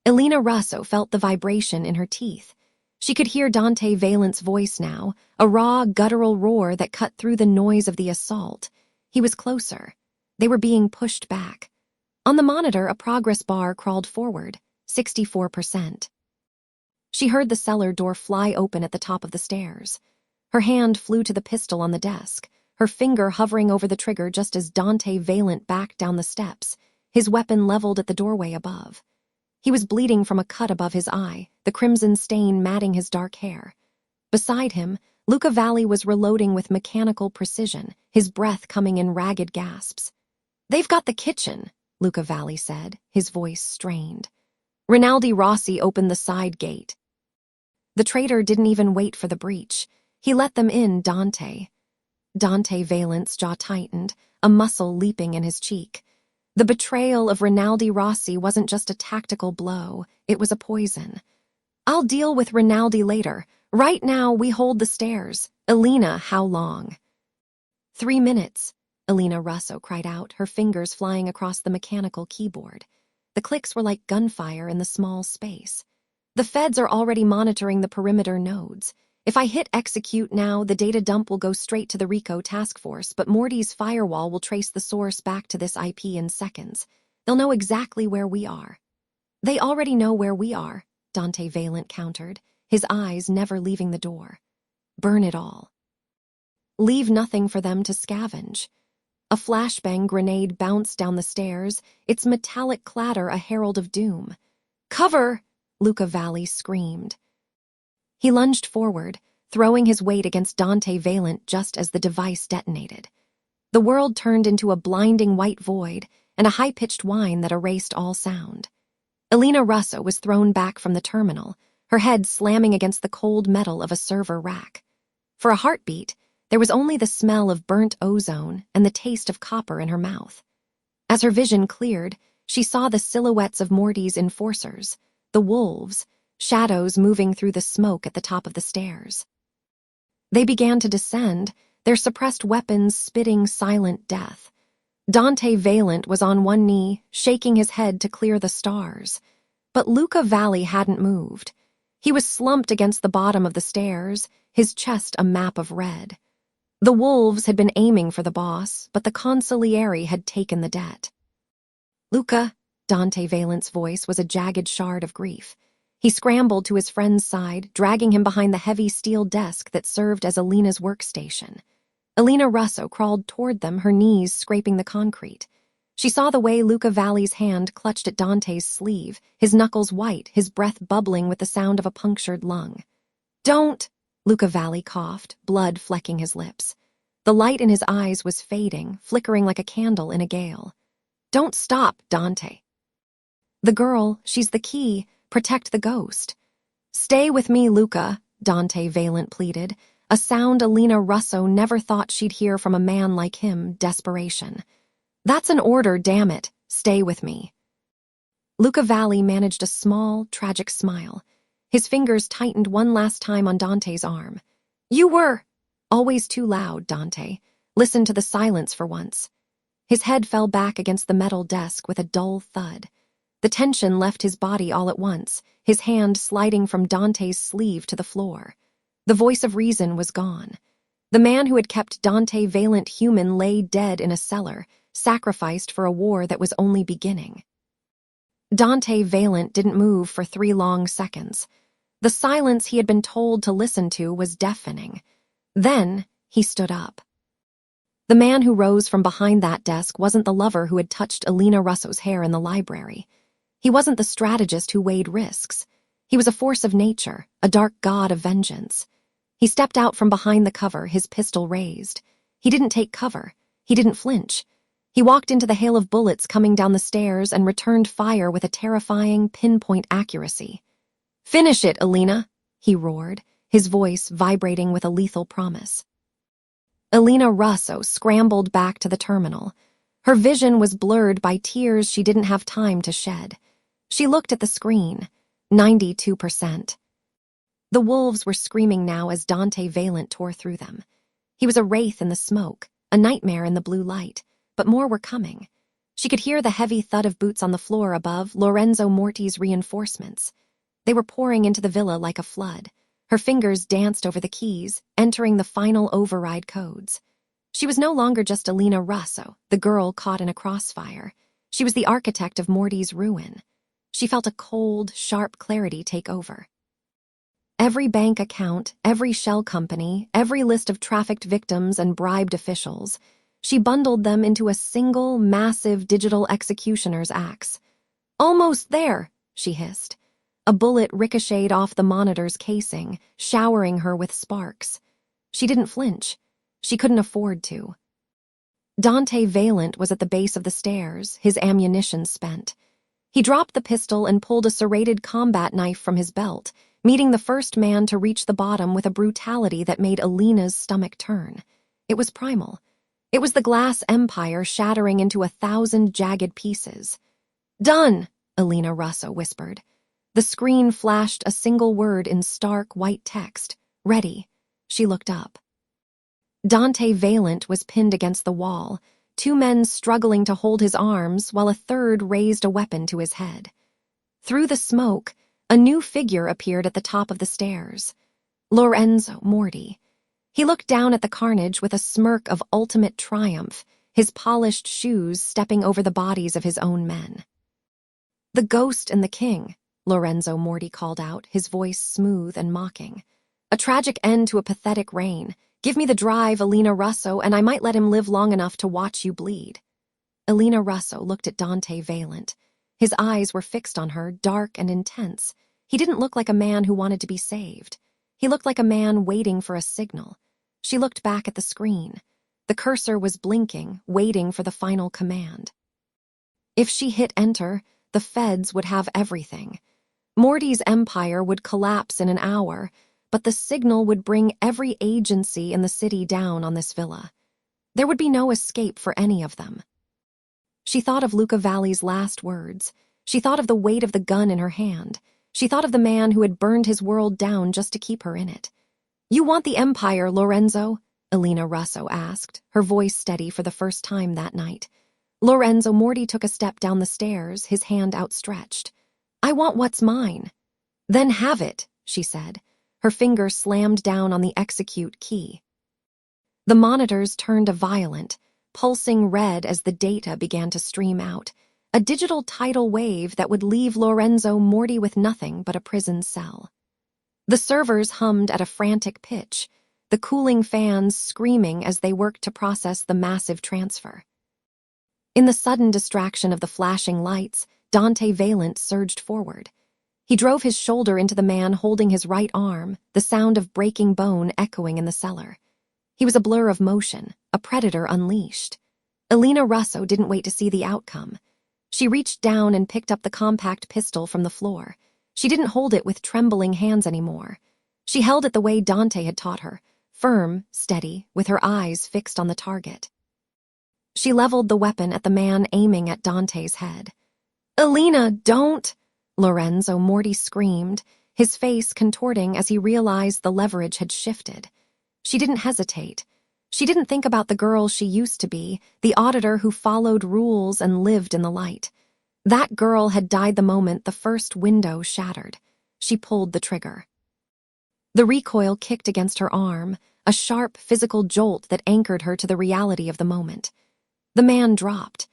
Elena Russo felt the vibration in her teeth. She could hear Dante Valente's voice now, a raw, guttural roar that cut through the noise of the assault. He was closer. They were being pushed back. On the monitor, a progress bar crawled forward, 64%. She heard the cellar door fly open at the top of the stairs. Her hand flew to the pistol on the desk, her finger hovering over the trigger just as Dante Valente backed down the steps, his weapon leveled at the doorway above. He was bleeding from a cut above his eye, the crimson stain matting his dark hair. Beside him, Luca Valli was reloading with mechanical precision, his breath coming in ragged gasps. "They've got the kitchen," Luca Valli said, his voice strained. Rinaldi Rossi opened the side gate. The traitor didn't even wait for the breach. He let them in, Dante. Dante Valente's jaw tightened, a muscle leaping in his cheek. The betrayal of Rinaldi Rossi wasn't just a tactical blow, it was a poison. "I'll deal with Rinaldi later. Right now, we hold the stairs. Elena, how long?" 3 minutes, Elena Russo cried out, her fingers flying across the mechanical keyboard. The clicks were like gunfire in the small space. "The feds are already monitoring the perimeter nodes. If I hit execute now, the data dump will go straight to the RICO task force, but Morty's firewall will trace the source back to this IP in seconds. They'll know exactly where we are." "They already know where we are," Dante Valente countered, his eyes never leaving the door. "Burn it all. Leave nothing for them to scavenge." A flashbang grenade bounced down the stairs, its metallic clatter a herald of doom. "Cover!" Luca Valli screamed. He lunged forward, throwing his weight against Dante Valente just as the device detonated. The world turned into a blinding white void and a high-pitched whine that erased all sound. Elena Russo was thrown back from the terminal, her head slamming against the cold metal of a server rack. For a heartbeat, There was only the smell of burnt ozone and the taste of copper in her mouth. As her vision cleared, she saw the silhouettes of Morty's enforcers, the wolves, shadows moving through the smoke at the top of the stairs. They began to descend, their suppressed weapons spitting silent death. Dante Valente was on one knee, shaking his head to clear the stars. But Luca Valli hadn't moved. He was slumped against the bottom of the stairs, his chest a map of red. The wolves had been aiming for the boss, but the consigliere had taken the debt. "Luca," Dante Valente's voice was a jagged shard of grief. He scrambled to his friend's side, dragging him behind the heavy steel desk that served as Elena's workstation. Elena Russo crawled toward them, her knees scraping the concrete. She saw the way Luca Valli's hand clutched at Dante's sleeve, his knuckles white, his breath bubbling with the sound of a punctured lung. "Don't!" Luca Valli coughed, blood flecking his lips. The light in his eyes was fading, flickering like a candle in a gale. "Don't stop, Dante." "The girl, she's the key. Protect the ghost." "Stay with me, Luca," Dante Valente pleaded, a sound Elena Russo never thought she'd hear from a man like him, desperation. "That's an order, damn it. Stay with me." Luca Valli managed a small, tragic smile. His fingers tightened one last time on Dante's arm. "You were—" "Always too loud, Dante. Listen to the silence for once." His head fell back against the metal desk with a dull thud. The tension left his body all at once, his hand sliding from Dante's sleeve to the floor. The voice of reason was gone. The man who had kept Dante Valente human lay dead in a cellar, sacrificed for a war that was only beginning. Dante Valente didn't move for 3 long seconds. The silence he had been told to listen to was deafening. Then he stood up. The man who rose from behind that desk wasn't the lover who had touched Elena Russo's hair in the library. He wasn't the strategist who weighed risks. He was a force of nature, a dark god of vengeance. He stepped out from behind the cover, his pistol raised. He didn't take cover. He didn't flinch. He walked into the hail of bullets coming down the stairs and returned fire with a terrifying, pinpoint accuracy. "Finish it, Elena," he roared, his voice vibrating with a lethal promise. Elena Russo scrambled back to the terminal. Her vision was blurred by tears she didn't have time to shed. She looked at the screen. 92%. The wolves were screaming now as Dante Valente tore through them. He was a wraith in the smoke, a nightmare in the blue light, but more were coming. She could hear the heavy thud of boots on the floor above, Lorenzo Moretti's reinforcements. They were pouring into the villa like a flood. Her fingers danced over the keys, entering the final override codes. She was no longer just Elena Russo, the girl caught in a crossfire. She was the architect of Morty's ruin. She felt a cold, sharp clarity take over. Every bank account, every shell company, every list of trafficked victims and bribed officials, she bundled them into a single, massive digital executioner's axe. "Almost there," she hissed. A bullet ricocheted off the monitor's casing, showering her with sparks. She didn't flinch. She couldn't afford to. Dante Valente was at the base of the stairs, his ammunition spent. He dropped the pistol and pulled a serrated combat knife from his belt, meeting the first man to reach the bottom with a brutality that made Elena's stomach turn. It was primal. It was the glass empire shattering into 1,000 jagged pieces. "Done," Elena Russo whispered. The screen flashed a single word in stark white text. "Ready." She looked up. Dante Valente was pinned against the wall, 2 men struggling to hold his arms while a third raised a weapon to his head. Through the smoke, a new figure appeared at the top of the stairs. Lorenzo Moretti. He looked down at the carnage with a smirk of ultimate triumph, his polished shoes stepping over the bodies of his own men. "The ghost and the king," Lorenzo Moretti called out, his voice smooth and mocking. "A tragic end to a pathetic reign. Give me the drive, Elena Russo, and I might let him live long enough to watch you bleed." Elena Russo looked at Dante Valente. His eyes were fixed on her, dark and intense. He didn't look like a man who wanted to be saved. He looked like a man waiting for a signal. She looked back at the screen. The cursor was blinking, waiting for the final command. If she hit enter, the feds would have everything. Morty's empire would collapse in an hour, but the signal would bring every agency in the city down on this villa. There would be no escape for any of them. She thought of Luca Valli's last words. She thought of the weight of the gun in her hand. She thought of the man who had burned his world down just to keep her in it. "You want the Empire, Lorenzo?" Elena Russo asked, her voice steady for the first time that night. Lorenzo Moretti took a step down the stairs, his hand outstretched. "I want what's mine." "Then have it," she said. Her finger slammed down on the execute key. The monitors turned a violet, pulsing red as the data began to stream out, a digital tidal wave that would leave Lorenzo Moretti with nothing but a prison cell. The servers hummed at a frantic pitch, the cooling fans screaming as they worked to process the massive transfer. In the sudden distraction of the flashing lights, Dante Valente surged forward. He drove his shoulder into the man holding his right arm, the sound of breaking bone echoing in the cellar. He was a blur of motion, a predator unleashed. Elena Russo didn't wait to see the outcome. She reached down and picked up the compact pistol from the floor. She didn't hold it with trembling hands anymore. She held it the way Dante had taught her, firm, steady, with her eyes fixed on the target. She leveled the weapon at the man aiming at Dante's head. "Elena, don't!" Lorenzo Moretti screamed, his face contorting as he realized the leverage had shifted. She didn't hesitate. She didn't think about the girl she used to be, the auditor who followed rules and lived in the light. That girl had died the moment the first window shattered. She pulled the trigger. The recoil kicked against her arm, a sharp physical jolt that anchored her to the reality of the moment. The man dropped.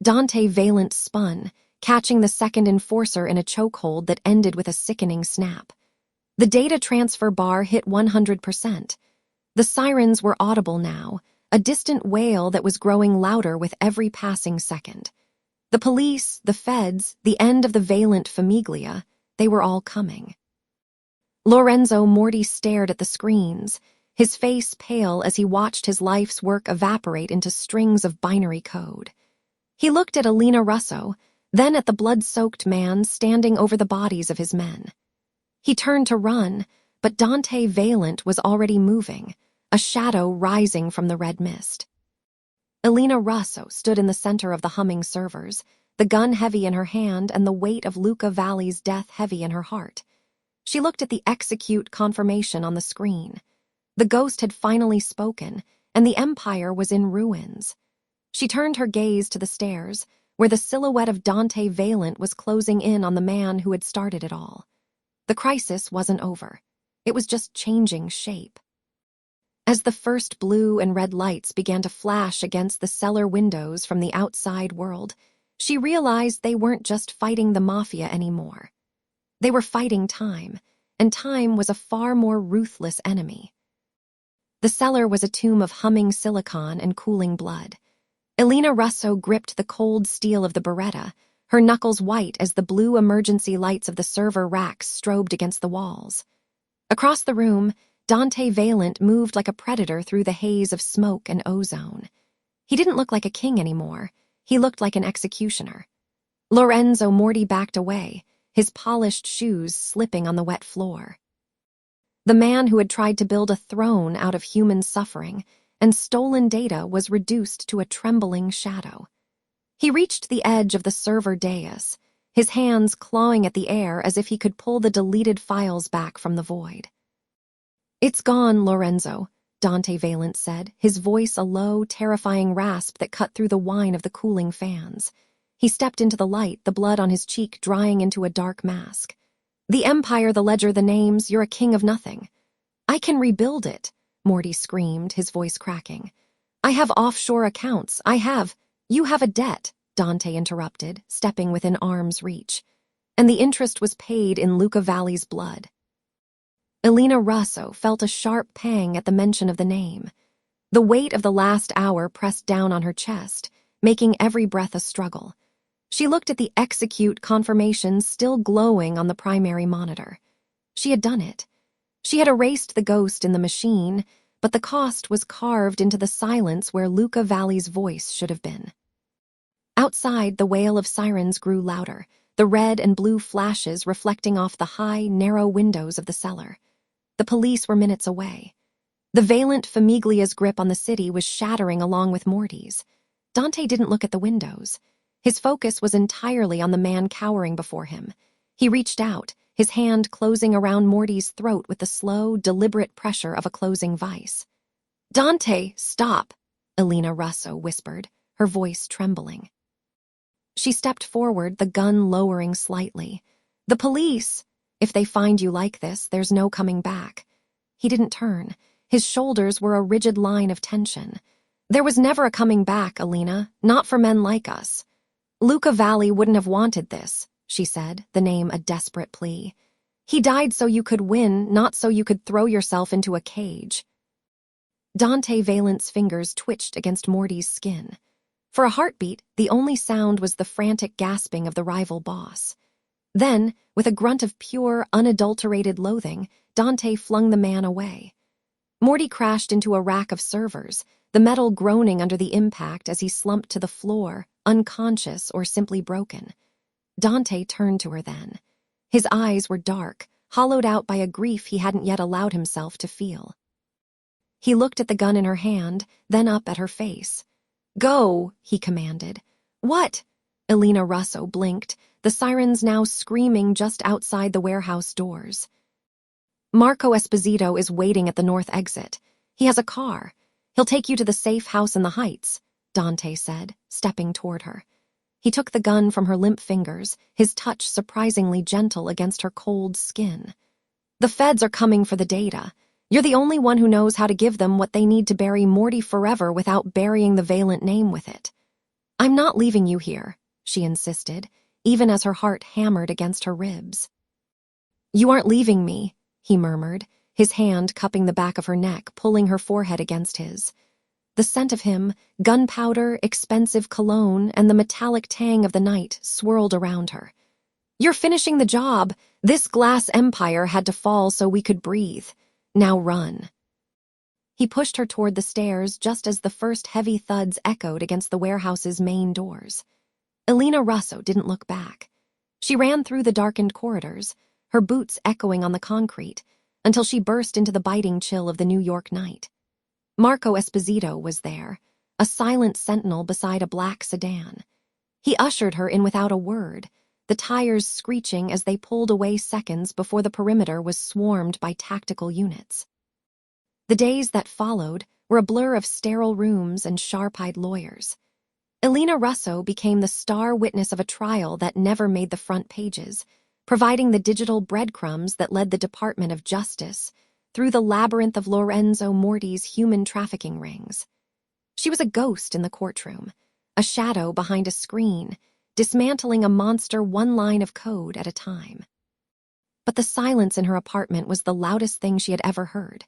Dante Valente spun, catching the second enforcer in a chokehold that ended with a sickening snap. The data transfer bar hit 100%. The sirens were audible now, a distant wail that was growing louder with every passing second. The police, the feds, the end of the Valente Famiglia, they were all coming. Lorenzo Moretti stared at the screens, his face pale as he watched his life's work evaporate into strings of binary code. He looked at Elena Russo, then at the blood-soaked man standing over the bodies of his men. He turned to run, but Dante Valente was already moving, a shadow rising from the red mist. Elena Russo stood in the center of the humming servers, the gun heavy in her hand and the weight of Luca Valli's death heavy in her heart. She looked at the execute confirmation on the screen. The ghost had finally spoken, and the Empire was in ruins. She turned her gaze to the stairs, where the silhouette of Dante Valente was closing in on the man who had started it all. The crisis wasn't over. It was just changing shape. As the first blue and red lights began to flash against the cellar windows from the outside world, she realized they weren't just fighting the Mafia anymore. They were fighting time, and time was a far more ruthless enemy. The cellar was a tomb of humming silicon and cooling blood. Elena Russo gripped the cold steel of the Beretta, her knuckles white as the blue emergency lights of the server racks strobed against the walls. Across the room, Dante Valente moved like a predator through the haze of smoke and ozone. He didn't look like a king anymore. He looked like an executioner. Lorenzo Moretti backed away, his polished shoes slipping on the wet floor. The man who had tried to build a throne out of human suffering and stolen data was reduced to a trembling shadow. He reached the edge of the server dais, his hands clawing at the air as if he could pull the deleted files back from the void. "It's gone, Lorenzo," Dante Valente said, his voice a low, terrifying rasp that cut through the whine of the cooling fans. He stepped into the light, the blood on his cheek drying into a dark mask. "The Empire, the ledger, the names, you're a king of nothing." "I can rebuild it," Moretti screamed, his voice cracking. "I have offshore accounts. You have a debt," Dante interrupted, stepping within arm's reach. "And the interest was paid in Luca Valli's blood." Elena Russo felt a sharp pang at the mention of the name. The weight of the last hour pressed down on her chest, making every breath a struggle. She looked at the execute confirmation still glowing on the primary monitor. She had done it. She had erased the ghost in the machine, but the cost was carved into the silence where Luca Valli's voice should have been. Outside, the wail of sirens grew louder, the red and blue flashes reflecting off the high, narrow windows of the cellar. The police were minutes away. The Valente Famiglia's grip on the city was shattering along with Morty's. Dante didn't look at the windows. His focus was entirely on the man cowering before him. He reached out, his hand closing around Morty's throat with the slow, deliberate pressure of a closing vice. "Dante, stop," Elena Russo whispered, her voice trembling. She stepped forward, the gun lowering slightly. "The police! If they find you like this, there's no coming back." He didn't turn. His shoulders were a rigid line of tension. "There was never a coming back, Elena, not for men like us. Luca Valli wouldn't have wanted this," she said, the name a desperate plea. "He died so you could win, not so you could throw yourself into a cage." Dante Valente's fingers twitched against Morty's skin. For a heartbeat, the only sound was the frantic gasping of the rival boss. Then, with a grunt of pure, unadulterated loathing, Dante flung the man away. Morty crashed into a rack of servers, the metal groaning under the impact as he slumped to the floor, unconscious or simply broken. Dante turned to her then. His eyes were dark, hollowed out by a grief he hadn't yet allowed himself to feel. He looked at the gun in her hand, then up at her face. "Go," he commanded. "What?" Elena Russo blinked, the sirens now screaming just outside the warehouse doors. "Marco Esposito is waiting at the north exit. He has a car. He'll take you to the safe house in the Heights," Dante said, stepping toward her. He took the gun from her limp fingers, his touch surprisingly gentle against her cold skin. "The feds are coming for the data. You're the only one who knows how to give them what they need to bury Morty forever without burying the Valente name with it." "I'm not leaving you here," she insisted, even as her heart hammered against her ribs. "You aren't leaving me," he murmured, his hand cupping the back of her neck, pulling her forehead against his. The scent of him, gunpowder, expensive cologne, and the metallic tang of the night swirled around her. "You're finishing the job. This glass empire had to fall so we could breathe. Now run." He pushed her toward the stairs just as the first heavy thuds echoed against the warehouse's main doors. Elena Russo didn't look back. She ran through the darkened corridors, her boots echoing on the concrete, until she burst into the biting chill of the New York night. Marco Esposito was there, a silent sentinel beside a black sedan. He ushered her in without a word, the tires screeching as they pulled away seconds before the perimeter was swarmed by tactical units. The days that followed were a blur of sterile rooms and sharp-eyed lawyers. Elena Russo became the star witness of a trial that never made the front pages, providing the digital breadcrumbs that led the Department of Justice through the labyrinth of Lorenzo Moretti's human trafficking rings. She was a ghost in the courtroom, a shadow behind a screen, dismantling a monster one line of code at a time. But the silence in her apartment was the loudest thing she had ever heard.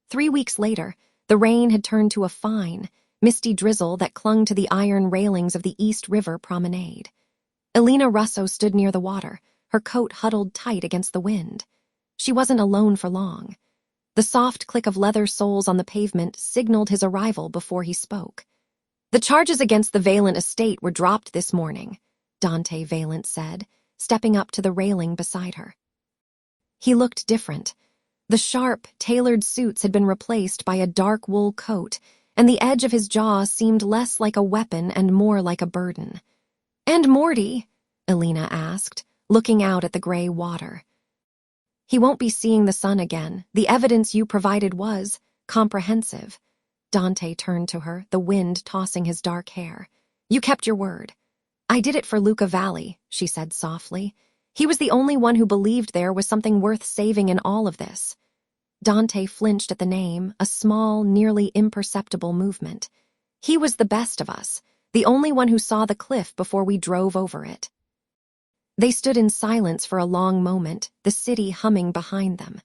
3 weeks later, the rain had turned to a fine, misty drizzle that clung to the iron railings of the East River promenade. Elena Russo stood near the water, her coat huddled tight against the wind. She wasn't alone for long. The soft click of leather soles on the pavement signaled his arrival before he spoke. "The charges against the Valente estate were dropped this morning," Dante Valente said, stepping up to the railing beside her. He looked different. The sharp, tailored suits had been replaced by a dark wool coat, and the edge of his jaw seemed less like a weapon and more like a burden. "And Morty?" Elena asked, looking out at the gray water. "He won't be seeing the sun again. The evidence you provided was comprehensive." Dante turned to her, the wind tossing his dark hair. "You kept your word." "I did it for Luca Valli," she said softly. "He was the only one who believed there was something worth saving in all of this." Dante flinched at the name, a small, nearly imperceptible movement. "He was the best of us, the only one who saw the cliff before we drove over it." They stood in silence for a long moment, the city humming behind them.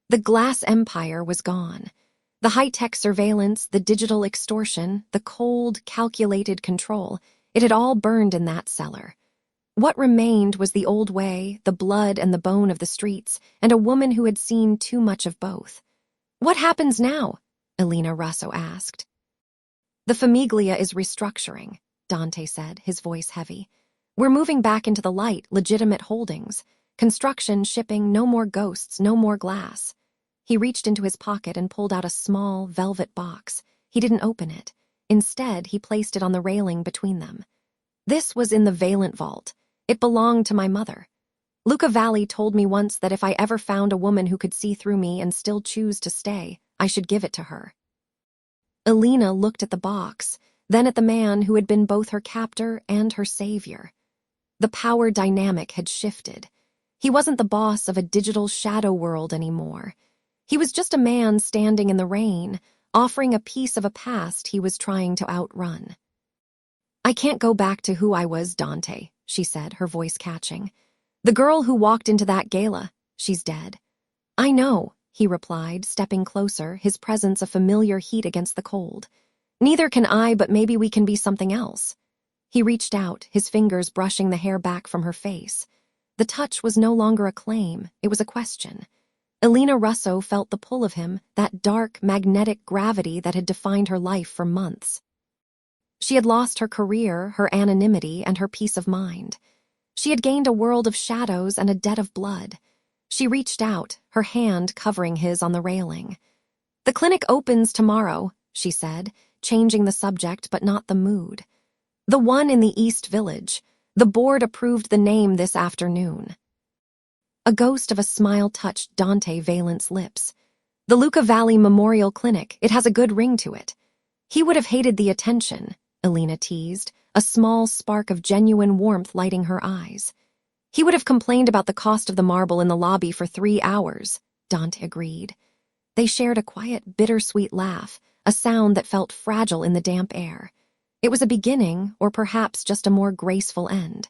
The glass empire was gone. The high-tech surveillance, the digital extortion, the cold, calculated control, it had all burned in that cellar. What remained was the old way, the blood and the bone of the streets, and a woman who had seen too much of both. "What happens now?" Elena Russo asked. "The Famiglia is restructuring," Dante said, his voice heavy. "We're moving back into the light, legitimate holdings. Construction, shipping, no more ghosts, no more glass." He reached into his pocket and pulled out a small, velvet box. He didn't open it. Instead, he placed it on the railing between them. This was in the Valente vault. It belonged to my mother. Luca Valli told me once that if I ever found a woman who could see through me and still choose to stay, I should give it to her. Elena looked at the box, then at the man who had been both her captor and her savior. The power dynamic had shifted. He wasn't the boss of a digital shadow world anymore. He was just a man standing in the rain, offering a piece of a past he was trying to outrun. "I can't go back to who I was, Dante," she said, her voice catching. "The girl who walked into that gala, she's dead." "I know," he replied, stepping closer, his presence a familiar heat against the cold. "Neither can I, but maybe we can be something else." He reached out, his fingers brushing the hair back from her face. The touch was no longer a claim, it was a question. Elena Russo felt the pull of him, that dark, magnetic gravity that had defined her life for months. She had lost her career, her anonymity, and her peace of mind. She had gained a world of shadows and a debt of blood. She reached out, her hand covering his on the railing. "The clinic opens tomorrow," she said, changing the subject but not the mood. "The one in the East Village. The board approved the name this afternoon." A ghost of a smile touched Dante Valente's lips. "The Luca Valli Memorial Clinic, it has a good ring to it." He would have hated the attention, Elena teased, a small spark of genuine warmth lighting her eyes. "He would have complained about the cost of the marble in the lobby for 3 hours, Dante agreed. They shared a quiet, bittersweet laugh, a sound that felt fragile in the damp air. It was a beginning, or perhaps just a more graceful end.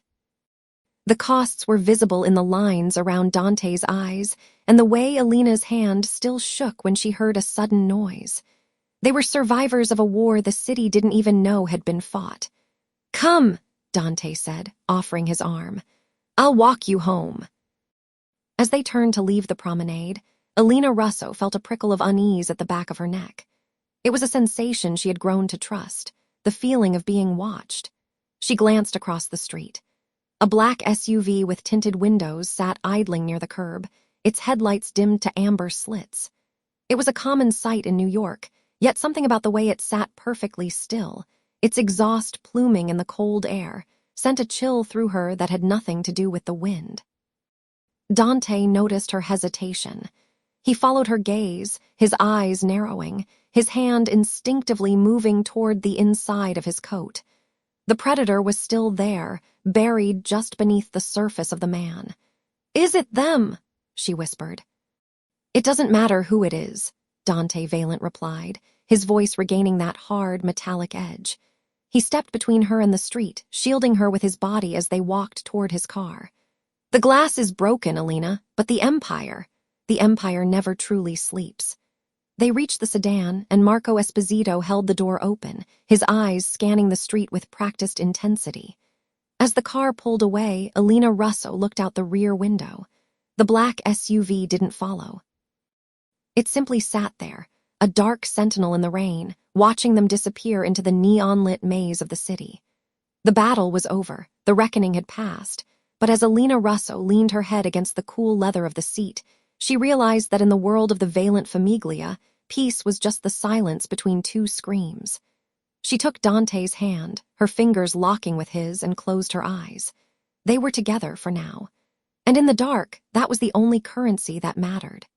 The costs were visible in the lines around Dante's eyes, and the way Elena's hand still shook when she heard a sudden noise. They were survivors of a war the city didn't even know had been fought. "Come," Dante said, offering his arm. "I'll walk you home." As they turned to leave the promenade, Elena Russo felt a prickle of unease at the back of her neck. It was a sensation she had grown to trust, the feeling of being watched. She glanced across the street. A black SUV with tinted windows sat idling near the curb, its headlights dimmed to amber slits. It was a common sight in New York, yet something about the way it sat perfectly still, its exhaust pluming in the cold air, sent a chill through her that had nothing to do with the wind. Dante noticed her hesitation. He followed her gaze, his eyes narrowing, his hand instinctively moving toward the inside of his coat. The predator was still there, buried just beneath the surface of the man. "Is it them?" she whispered. "It doesn't matter who it is," Dante Valente replied, his voice regaining that hard, metallic edge. He stepped between her and the street, shielding her with his body as they walked toward his car. "The glass is broken, Elena, but the Empire never truly sleeps." They reached the sedan, and Marco Esposito held the door open, his eyes scanning the street with practiced intensity. As the car pulled away, Elena Russo looked out the rear window. The black SUV didn't follow. It simply sat there, a dark sentinel in the rain, watching them disappear into the neon-lit maze of the city. The battle was over, the reckoning had passed, but as Elena Russo leaned her head against the cool leather of the seat, she realized that in the world of the Valente Famiglia, peace was just the silence between two screams. She took Dante's hand, her fingers locking with his, and closed her eyes. They were together for now. And in the dark, that was the only currency that mattered.